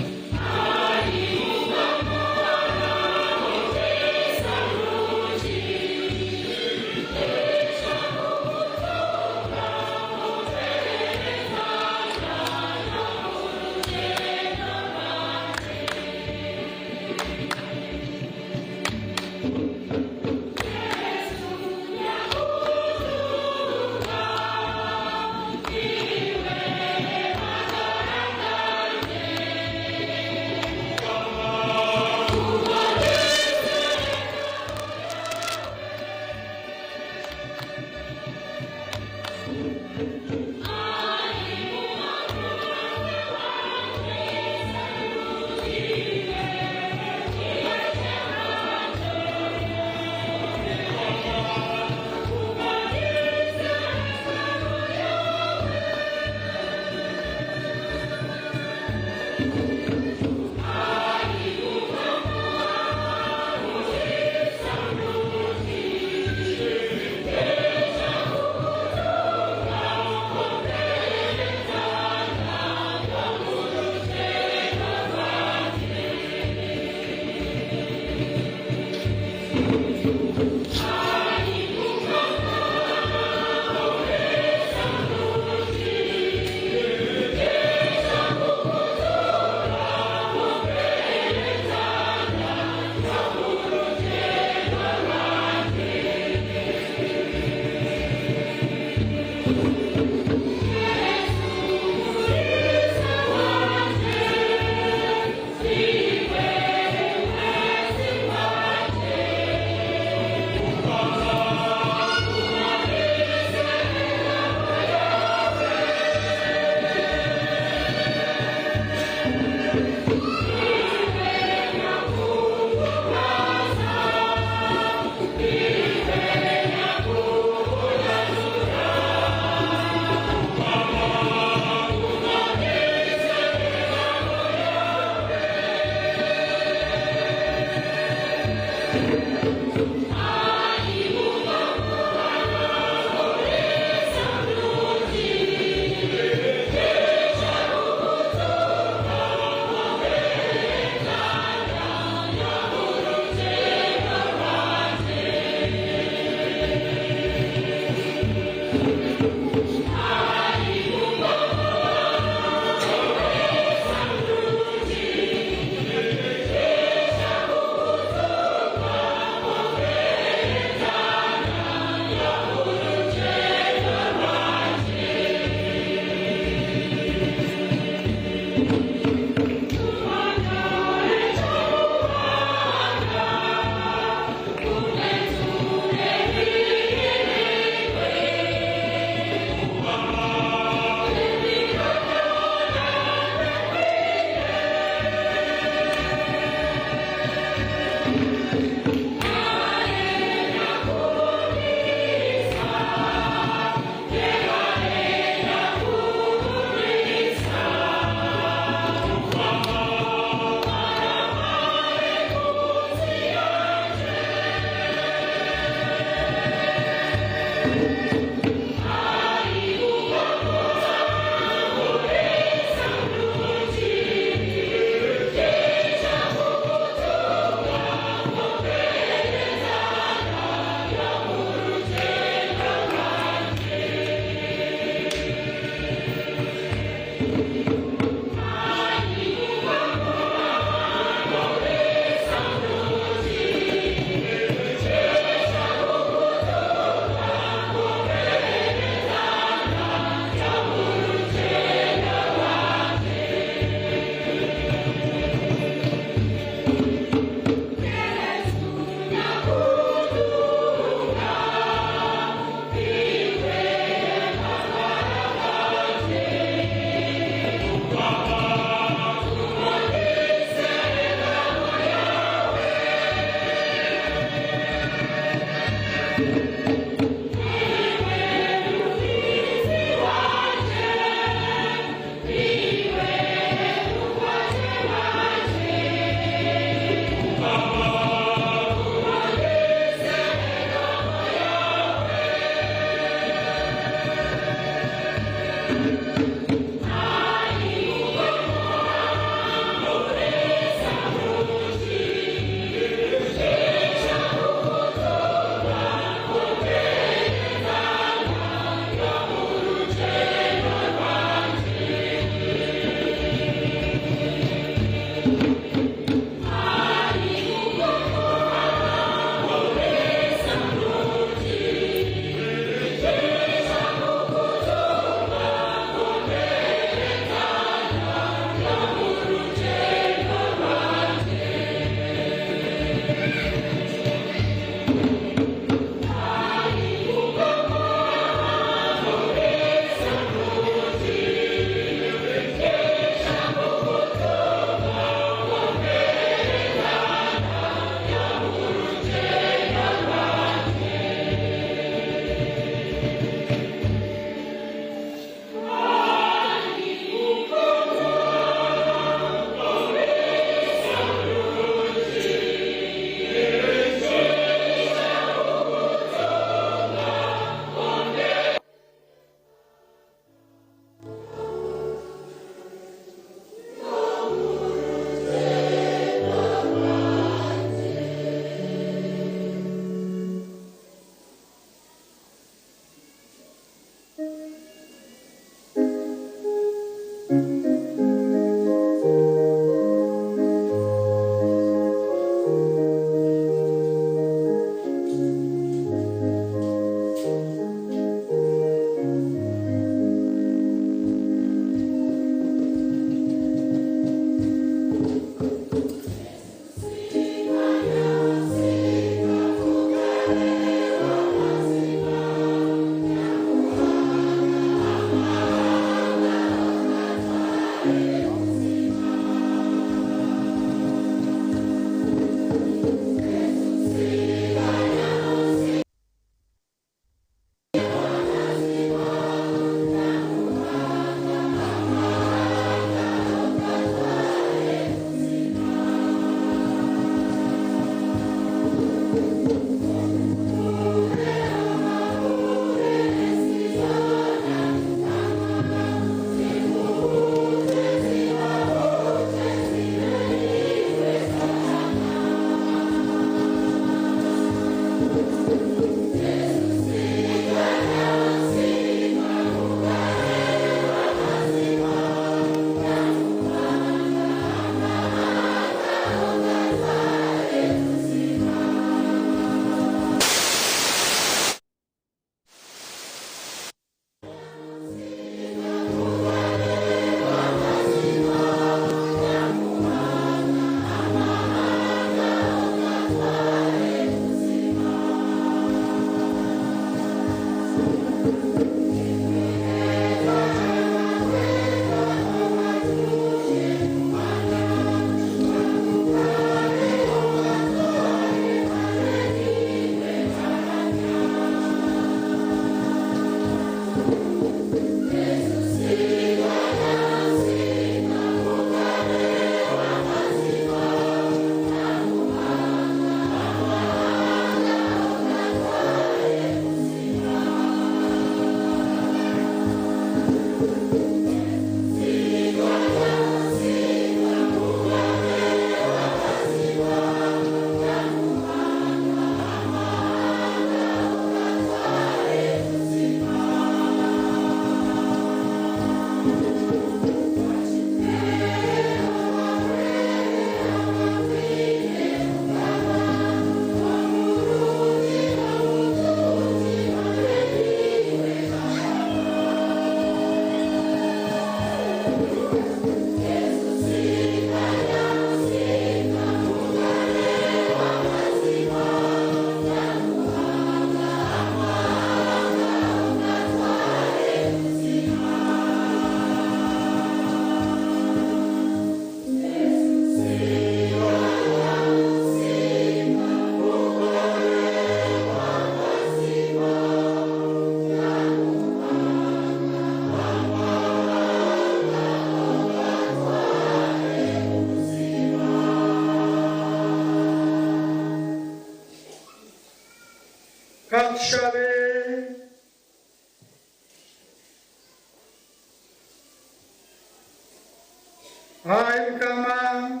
Hai mukama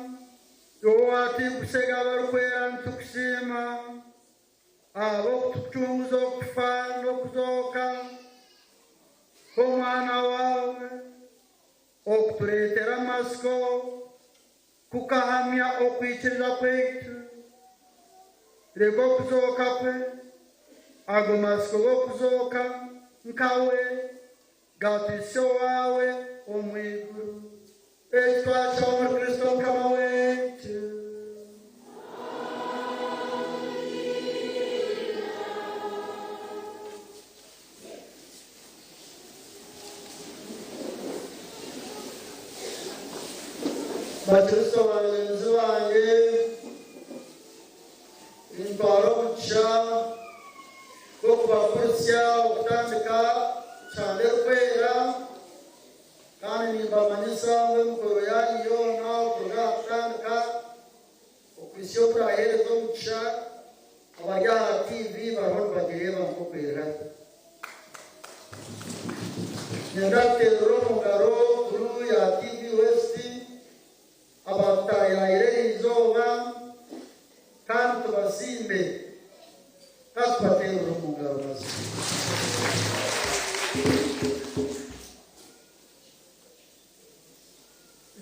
yowati kusega barukwera ntukushima abo kutuchunguza okufa n'okuzoka k'omwana wawe okutureetera amasiko kukahamya okwikiriza kwaitu reka okuzoka kwe ago masiko g'okuzoka nkawe gatwise wawe omu iguru ekitwakira omuri Kristo mukama wetu. Bakristo bagenzi bange nintwara omugisha gwo kubakurisya okutandika kyande rukwera kandi nimbamanyisa ng'emikoro yanyu yoona okuruga aha kutandika okurisya okuraheereza omugisha abari aha TV bariho nibagireeba nk'okwera. Nyenda kuteerera omu ngaro kuru ya TV West abatahiraire izooba kandi tubasimbe kandi tubateerera omu ngaro nazo.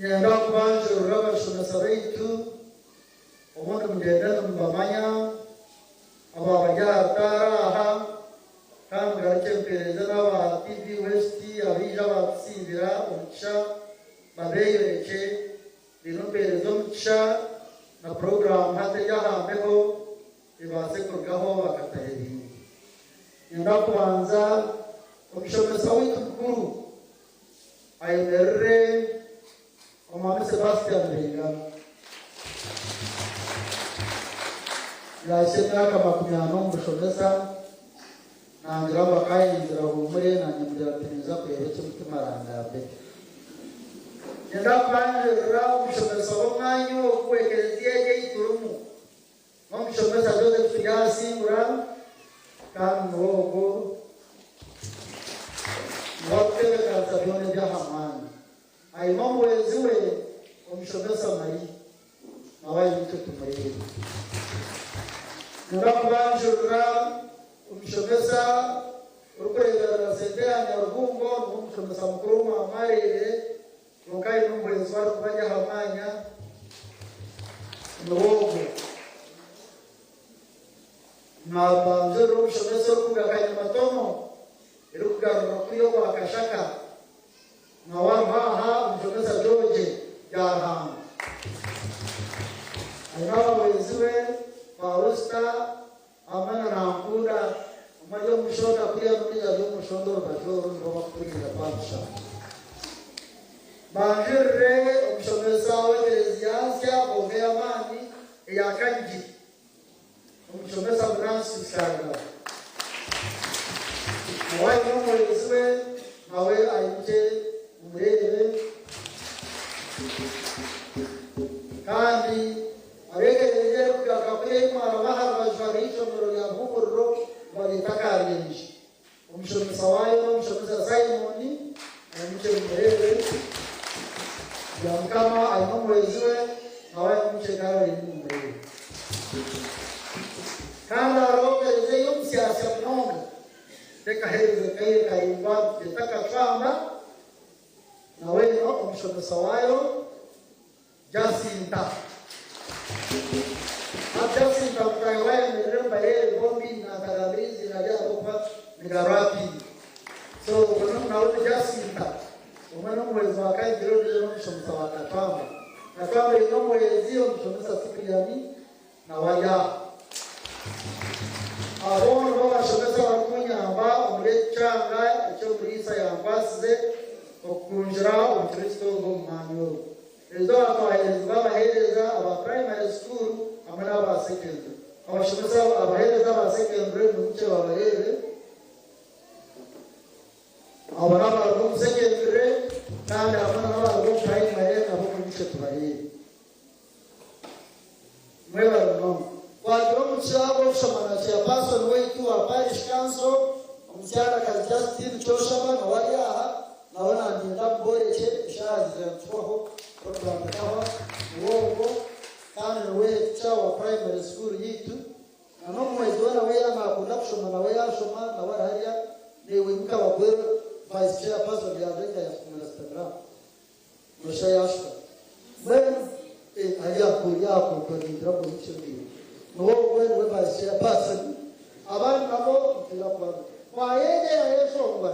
Nyenda kubanjurira abashomesa baitu obundi mugende nimubamanya abo bari ahataara aha kandi mugaruke n'aba TV West abaija bakusimbira omugisha babeeyereke rino mpereza omugisha na porogaramu hatari ahambeho ibaase kurugaho bakataha ebindi. Nyenda kubanza omushomesa waitu mukuru ayemerere omwami Sebastian Bengano yaashe emyaka 40 omubushomesa nangira bakayinzira humure nanyemurira piniza kureba eky'omutima arangambe. Nyenda kubanjurira omushomesa w'omwanya ogu ekereziya egy'eiturumu n'omushomesa Joseph yasimbura kandi n'ogwo nibakutebekanisa byona ebyahamani aine omuwezi we omushomesa Mari nawe aine icyo tumurebe. Nyenda kubanjurira omushomesa orikureberera sente ya Nyarubungo n'omushomesa mukuru w'omwamarire yonka aine omuwezi we arikubaja aha mwanya n'ogwo. Nabanjurira omushomesa orikugakanya matomo erikugarura kwiyo gwa Kashaka nawahaha omushomesa George Yarhanga aine abaweezi be Pausta amana nankunda omwanya omushonda kuriya n'ondiijo ari omushonda orubaju oru nibo bakuturira pamusha. Banjurire omushomesa w'ekereziya nsya Bove y'Amaani eya Kanyigi omushomesa Venansi Shanga nawe aine omuwezi we nawe aine umurebe kandi abekereje kugaka kuri imara baharabajwe n'ishomero rya Vugururo barita Karinji omushomesa wayo n'omushomesa Simoni aine umurebe ya mukama aine omuwezi we nawe aine Caroline umurebe kandi arokereje y'omusyasya munonga tekahereze kaire karimba tetakacwamba nawe no omushomesa wayo Jacinta Jacinta mutayiwayo mirire mbarere bombi na Tagabrizi na Jacopa Migarapi so ukono nawe Jacinta umwana mwezi wa Kayigiro ndiyo n'omushomesa wa Katwamba Katwamba ino mwezi omushomesa Sipriani na waya abono b'abashomesa barikunyamba omurekyanga ekyo Mulisa yambasize okunjira obukristo bw'omwanya ogu. Ezo abahereza babahereza aba primary school hamwe n'aba secondary. Abashomesa abahereza aba secondary n'umuce babarebe abo n'abantu mu secondary kandi hamwe n'abantu mu primary nabo n'umuce tubarebe. Mwebaro wagira omukyabo okusomana chairperson waitu wa parish council omukyalakazi Justin Choshaba nawali aha nawe nandinda mboreke eshazira ntubaho program yashoma na warahariya newe mukabagwe vice chairperson ya Afrika ya Instagram musha yashwa ben ajya kuya ko ndira mu cyumbi no we vice chairperson abandi nabo tira kwa yeye yeshongwa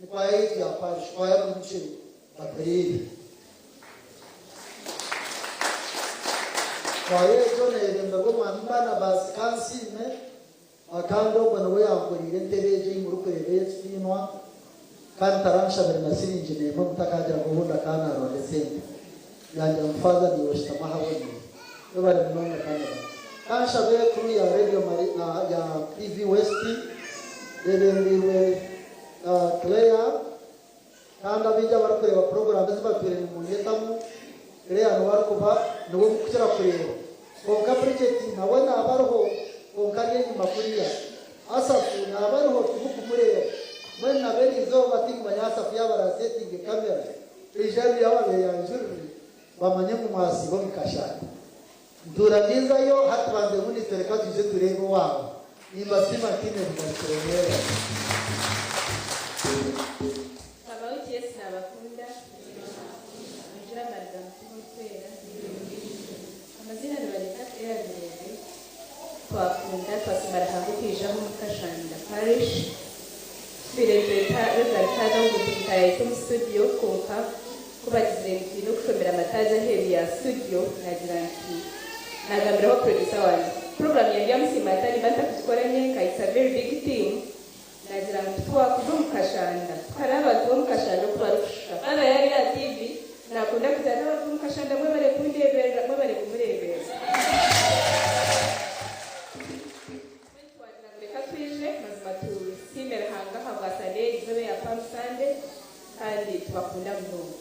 ni kwa yeye ya parish kwa ya mchini bateri kwa yeye jone ndego mambana bas kansime akando bwana we yakorire ntebeje murukorere tsinwa kantaransha bernasini njine mu mutakagira gahunda kana rodesente yanje mfaza ni washitama haboni bari mnona kana kansha be kuri ya radio ya TV West bebembiwe Claire kanda bija barakoreba program zibapire mu nyetamu Claire no barkuba no gukira kureba konka project nabona abarho konkariye ni makuriya asafu nabariho tubukumureba mwana beri zo batingwa asafu yabara setting camera ijari yawe yanjuri bamanye mu mwasi bo mukashaka nduragiza yo hatubande muri tereka tuje turego wabo nimba sima kine bikaserera abawiti Yesu nabakunda ngira mariza mukwera amazina nibareka teyazere twakunda twasimara hangu kwijaho mukashanda parish birezeta rezaritaza ngo tutaye mu studio konka kubagize no kushomera amataza hebi ya studio nagira nti nagambiraho producer wanjye program yanjye yamusimatari banta kuzikoranye kayisa very big team nagira ngo twakuze mukashanda hari abantu bo mukashanda kubarusha bana yari ya TV nakunda kuzana abantu mukashanda mwe bare kundebera mwe bare kumurebera reka twije mazima tusimera hanga havasane izobe ya Palm Sunday kandi twakunda mvuga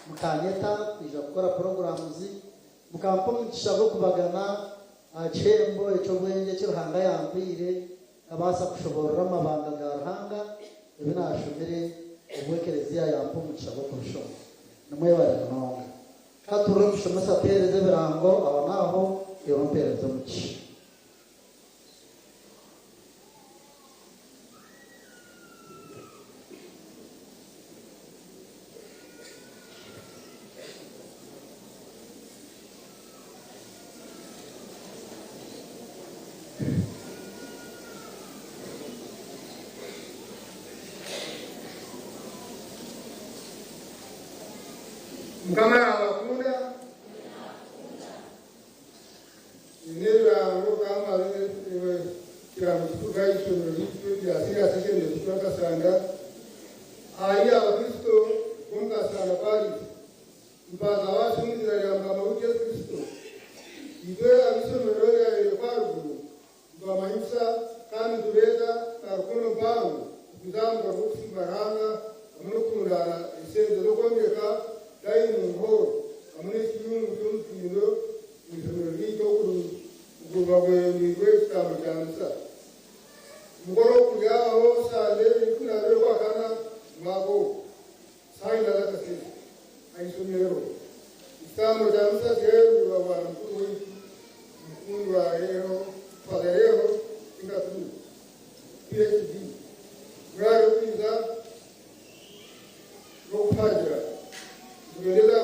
mukanyeta ija gukora programs mukampo mukishabo kubagana achembo echo bwenge cy'uruhanga yambire abasa kushoborera amabanga garhanga ibinashomere ubwekereziya yampo mukishabo kurusho namwe barano katuro mushomasa pereze birango abanaho yorompereze muki Mkamara wakunda nira kama wewe kila mtu gaisho ndio ya asili asili ndio tukasanga aya Kristo kunga sana pali mpaka watu ndio ya kama Kristo iwe alisomero ya kwaru kwa maisha kama tuweza na kuno bangu kuzama kwa kusimbaranga amunukunda isendo lokomeka dai mungo amune kiyungu cy'umukino ibirori cyo kugubagwe n'igwesta mukansa mugoro kuyaho sale kunare kwakana mabo saina la kasi aisomero istamo jamsa jeru wa mtu mungu wa leo padero ingatu PhD grado pizza Ropaja Gurela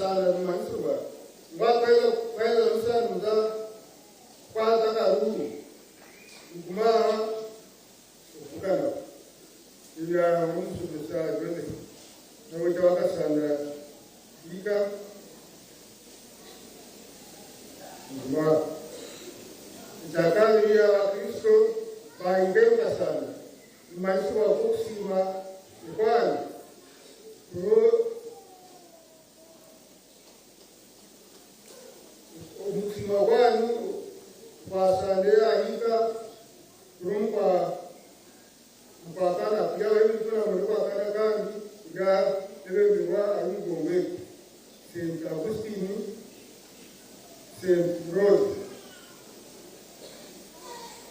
sana mmansuba ngwakaila rusanuza kwatakaru kumara ukugana ibya munsubusa jone nawe wakasanda ika kumara zakari ya Kristo baingeuka sana mmansuba kusima kwani umutima wanyu wasandera ahika kurumpa mpakana pia wewe kuna mlikuwa kana gani ya ebewa ayugombe Saint Augustine Saint Rose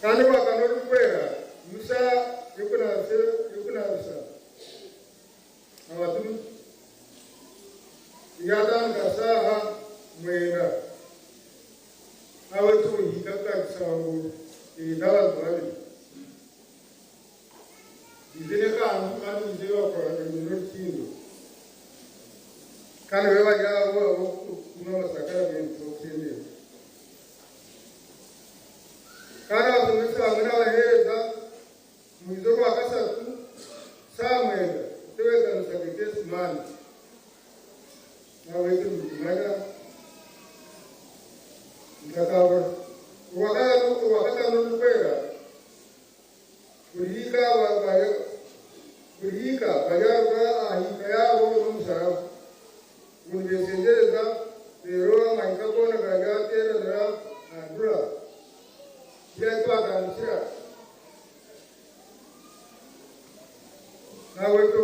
kana wakano kwera Musa yukuna Musa awatu yadan kasaha mwera awatu hikaka sawu idala bali idene kan idewa ko ni tindo kan wewa yawo kuna masakara ben to tindo kana tumesa ngana heza mwizo akasa tu samwenda tuweza nsabike simani na wetu mtumaya ngakawa wakati nulukwera kulika bayarwa ahika yabo n'umusarafu unibesengereza rero amahika kona gayatera dara andura byatwaganira nawe to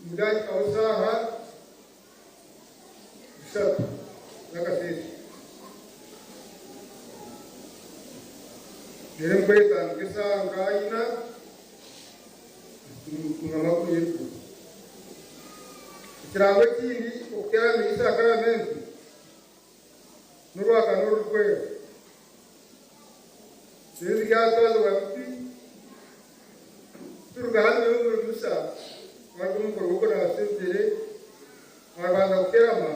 mudai kausaha shatu nakasisi Derem kweta kisa ngaina ngamaku yetu kirawe kindi okera misa karamenti nurwa kanuru kwe sisi ya twazo wapti turgahani yo musa magum ko na sisi magana okera ma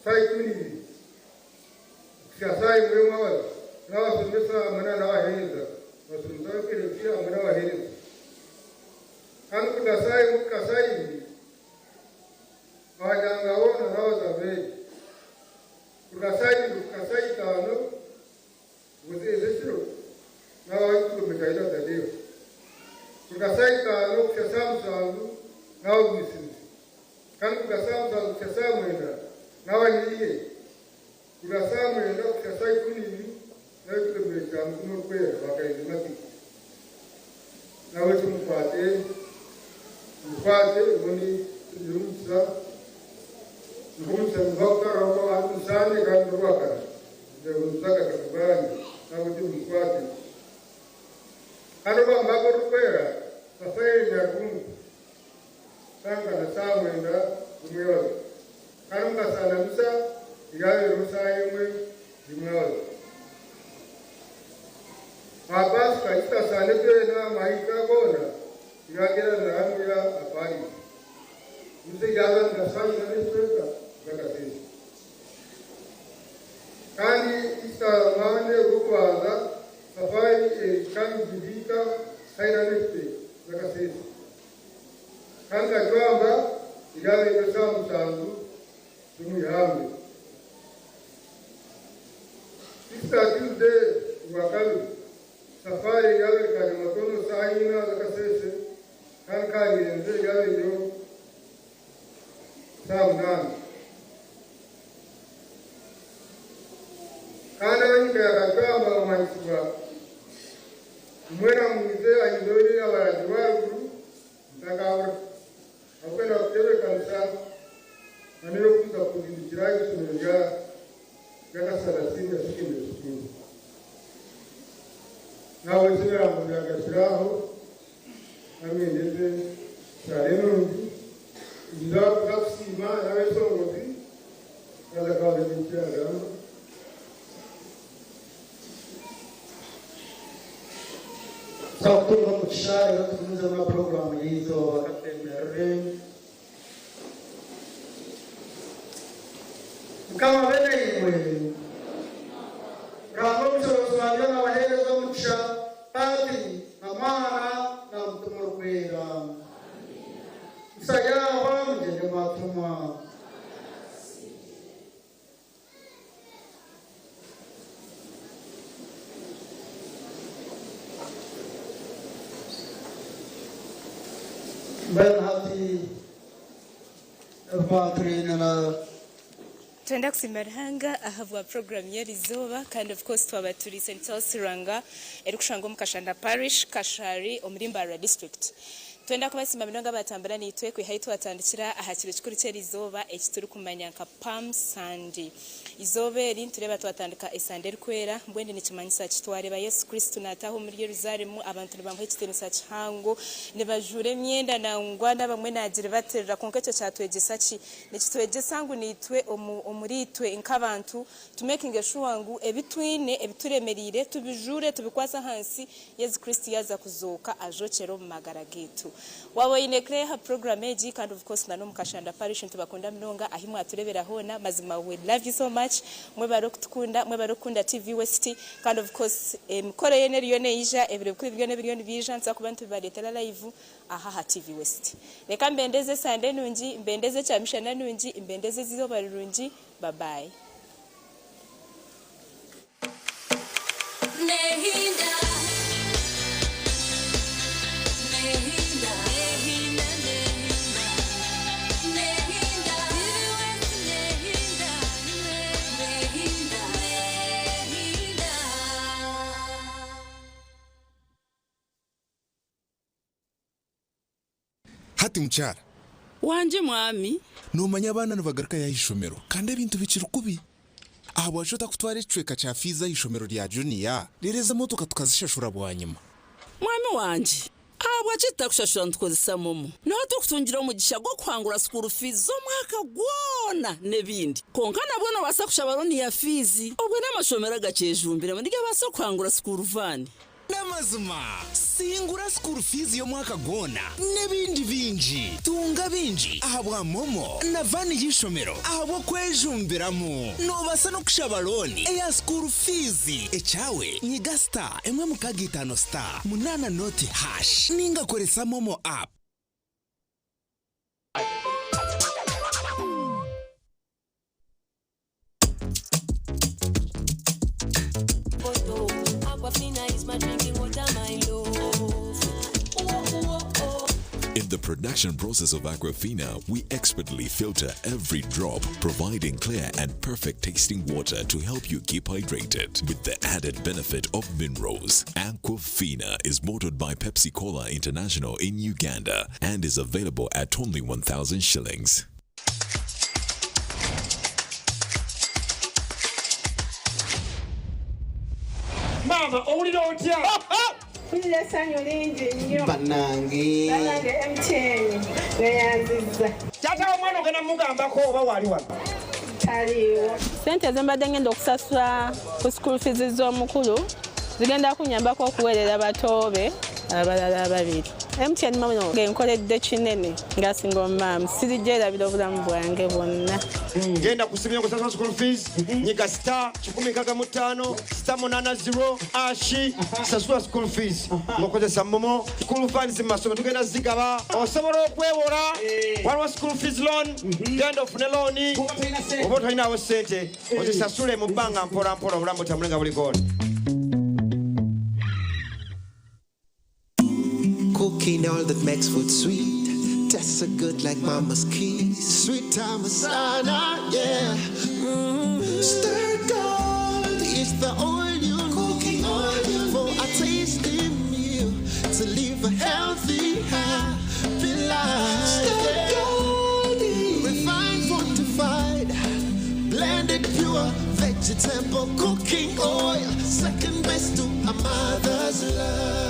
sai kuni siasai mwewa nawa sumesa mana nawa heniza wasumsa kile pia mana wa heniza kanu kudasai wajanga wona nawa zabe kudasai tano wazeshiro nawa iko mikaida dadio kudasai tano kusamu sangu nawa misisi kanu kudasamu sangu kusamu enda nawa niye kudasamu enda kusasai kunini nawe kumeka mkuno kwe wakaizimaki nawe tumupate uni tujumsa mbauka roko atusane kandi rwaka ndeunzaka kakubani nawe tumupate hano bambako rukwera safaye nyakungu sanga na samwenda umwewaza hano mkasana musa igawe rusaye mwe imwewaza Abbas kaita salete na maika bona iragira na hamira apari mse yaga ndasai na nespeka zakati kani isa mane rukwaza safari kan jibika saira nespe zakati kanga kwamba igawe kasamu sangu tumuyame isa tude wakalu safari yawe kani makono saina zakasese kan kani nze yawe yo samnan kana wanyika yakakamba maisuba mwena mwize ayindori abarajiwaru ntakawra akwenda kutebe kanisa manero kuza kudindikira isomero yakasarasini yasikinde sukuru nawe zibera mu yagashyiraho amendeze sarenundi nda kusima nawe songozi azakabe n'ikiragamba sakutunga mu kishare tukunze muri program yizo bakatemberere kama bene imwe ramo musozo wanjye n'abahereza umugisha padiri na mwana na mutumwa rwera musayaba mugende matuma Bernhard Patrina twenda kusimba ruhanga ahabwa program yerizoba kandi of course twaba turi St. Siranga eri kushanga mu Kashanda Parish Kashari Omulimbara District twenda kubasimba minonga batambara nitwe kwihaitwa atandikira ahakiro kikuru cyerizoba ekituri kumanya nka Palm Sunday izobe eri tureba twatandika esande rikwera mbwende nikimanyisa kitware ba Yesu Kristo nataho muri Yerusalemu abantu bamwe kitenisa kihango ne bajure myenda na ngwana bamwe nagire baterera konkecho cyatwegesa ki nikitwegesa ngo nitwe omuritwe inkabantu to making sure ngo ebitwine ebituremerire tubijure tubikwasa hansi Yesu Kristo yaza kuzoka ajokero mu magara gitu wawe inekre ha program eji kind of course nano mukashanda parish ntubakunda mnonga ahimwe aturebera hona mazima we love you so much mwe barokukunda mwe barokunda TV West kind of course mkore yene riyone ija ebire kuri byone billion bija nsa kubantu baretera live aha TV West reka mbendeze sande nungi mbendeze chamishana nungi mbendeze zizo barungi bye bye Nehinda hati mchara wanje mwami numanya abana nubagaruka ya ishomero kandi ibintu bikiri kubi aha bwashota kutwara icweka cya fiza y'ishomero rya junior rireza motoka tukazishashura bwanyuma mwami wanje aha bwacita kushashura ntukozesa momo naho tukutungira umugisha gwo kwangura school fees zo mwaka gwona nebindi konka nabwo basa kushabaroni ya fizi ubwo n'amashomero agacejumbira muri basa kwangura school van Namazuma singura school fees yo mwaka gona nebindi binji tunga binji ahabwa momo na vani y'ishomero ahabwo kwejumbiramo no basa no kushabaloni eya school fees echawe nyiga star emwe mukagitano star munana noti hash ninga koresa momo app In the production process of Aquafina, we expertly filter every drop, providing clear and perfect tasting water to help you keep hydrated with the added benefit of minerals. Aquafina is bottled by Pepsi Cola International in Uganda and is available at only 1,000 shillings. Mama, only don't tell. Banange MTN Tata omwana ogenda mugambako oba wali wano sente zembadde ngenda okusasula ku school fees z'omukulu zigenda kunyambako okuweerera batoobe abalala ababiri MTN mama ngenkoledde kinene ngasinga omumaamu sirijjerabira obulamu bwange bwonna ngenda kusibira okusasula school fees nyiga star 165 star 80 ashi sasula school fees ngokozesa momo school funds masome tugenda zigaba osobola okwewola waliwo school fees loan genda ofune loan oba otolinawo sente ozisasule mu bbanga mpola mpola obulamu butambulenga buli gona cooking all that makes food sweet. Tastes so good like mama's keys. Sweet Thomasana, yeah. Stir gold is the oil you cooking oil for a tasty meal to live a healthy, happy life. Stir gold, refined, fortified, blended pure vegetable cooking oil, second best to a mother's love.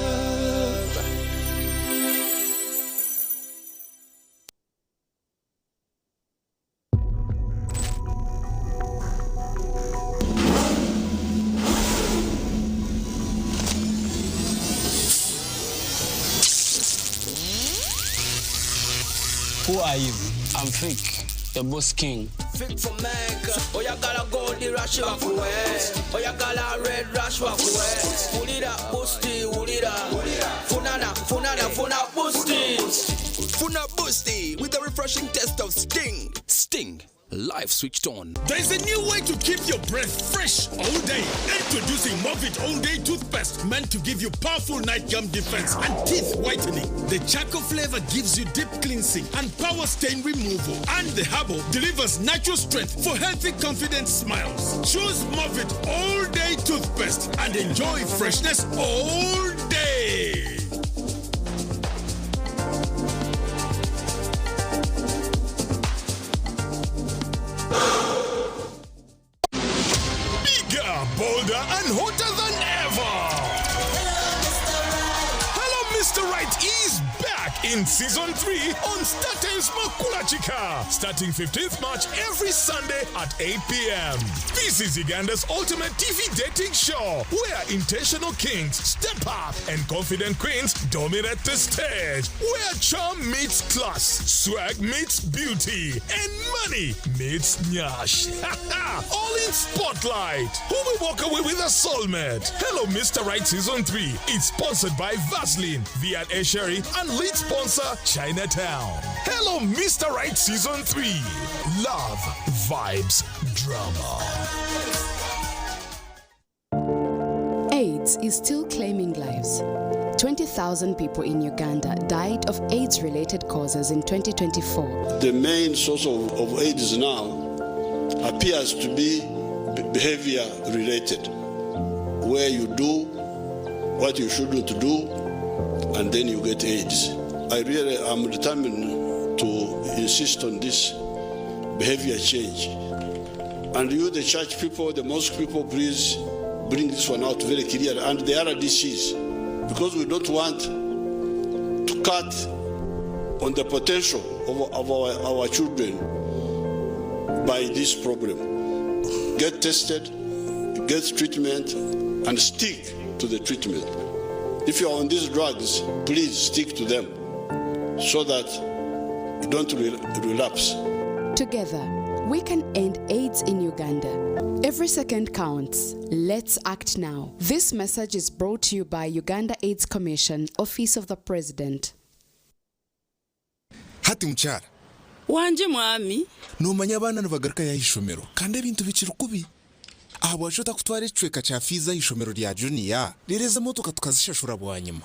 Who are you? I'm Fake. the boss king. Fit for Mecca. Oh, you got a gold rush walk away. Oh, you got a red rush walk away. Fulida, boosty, ulida. Funana, boosty. Funa Boosty with a refreshing taste of Sting. Sting. Life switched on. There's a new way to keep your breath fresh all day. Introducing Movit All Day Toothpaste, meant to give you powerful night gum defense and teeth whitening. The charcoal flavor gives you deep cleansing and power stain removal. And the herbal delivers natural strength for healthy, confident smiles. Choose Movit All Day Toothpaste and enjoy freshness all day. Bolder and hotter than ever. Hello, Mr. Right is back in season 3 on StarTimes Makula Chika, starting 15th March every Sunday at 8 p.m. This is Uganda's ultimate TV dating show, where intentional kings step up and confident queens dominate the stage, where charm meets class, swag meets beauty, and money meets nyash. All in Spotlight. Who will walk away with a soulmate? Hello, Mr. Right Season 3 is sponsored by Vaseline, V&A Sherry, and lead sponsor Chinatown. Hello, Mr. Right Season 3. Love, vibes, drama. AIDS is still claiming lives. 20,000 people in Uganda died of AIDS-related causes in 2024. The main source of AIDS now appears to be behavior related, where you do what you shouldn't do and then you get AIDS. I really am determined to insist on this behavior change. And you, the church people, the mosque people, please bring this one out very clearly. And the other disease, because we don't want to cut on the potential of our children by this problem. Get tested, get treatment, and stick to the treatment. If you're on these drugs, please stick to them so that you don't relapse. Together, we can end AIDS in Uganda. Every second counts. Let's act now. This message is brought to you by Uganda AIDS Commission, Office of the President. Hati mchara. Wanje mwami. Numanya abana nibagaruka ya ishomero kandi ebintu bikiri kubi. Abo ashota kutwara icweka cha fiza ishomero rya junior rireza motoka tukazishashura bwanyuma.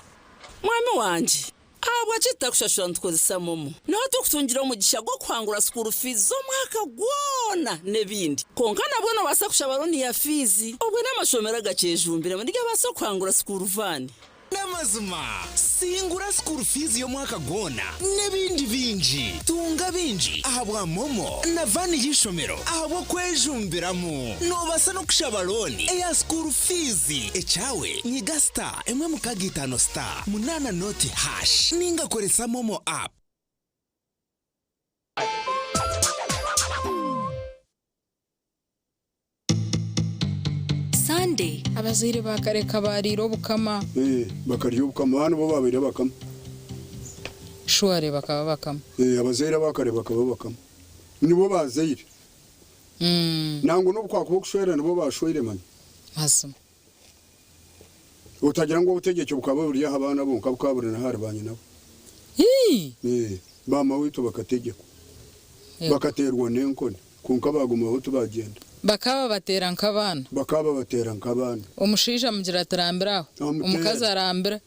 Mwami wanje. Abo achita kushashura ntukozesa momo. Naho tukutungira umugisha gwo kwangura school fees zo mwaka gwona nebindi. Konkana bwono basa kushabaroni ya fizi. Obwe namashomero gacejumbire ndiga basa kwangura school van. Namazima singura school fees yo mwaka gona nebindi binji tunga binji ahabwa momo na vani yishomero ahabwo kwejumbiramu no basa no kushabaloni eya school fees echawe nyiga star emwe mukagitano star munana noti hash ninga koresa momo app. Sunday abazire bakareka bariro bukama bakaryo bukama hano bo babire bakama shware bakaba bakama abazire bakare bakaba bakama nibo bazire nango no kwakuba kushwera nibo bashwire manye masum utagira ngo utegeke bukaba buriya abana bonka bukabure na hari banye nabo bama wito bakategeko bakaterwa nenkone kunka baguma ho tubagenda bakaba batera nkabana umushija mugira atarambiraho umukaza arambira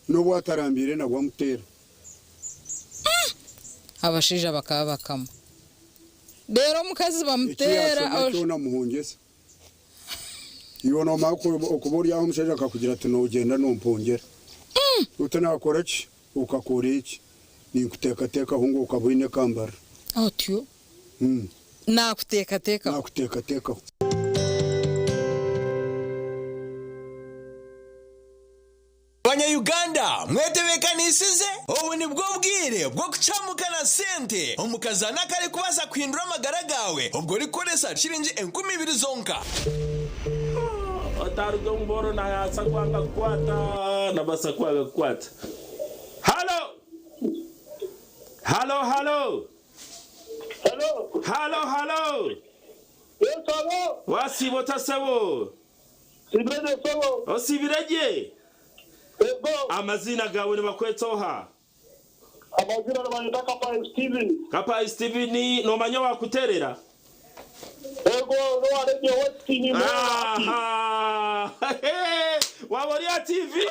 no bwatarambire na gwamutera abashija bakaba bakama rero mukazi bamutera na muhongeza ibona makuru okubori aho umushija akakugira ati no ugenda no mpongera utanakora ki ukakora iki ni kuteka hungu ukabine kambara otyo nakuteka Banya-Uganda mwetebekanisize ubu ni bwo bwire bwo kucamukana sente omukazana kare kubasa kwindura amagara gawe ubwo rikoresa shiringi 20,000 zonka otaruga mboro na yasa kwanga kwata na basa kwanga kwata. Hello Halo. Yes, hello. Wasibo tasabo. Sibirege sabo. Osibirege. Ego. Amazina gawe ni bakwetoha. Amazina n'abanyita Kapa Steven no manyo wakuterera. Ego no areje wetini mo. Waboria TV.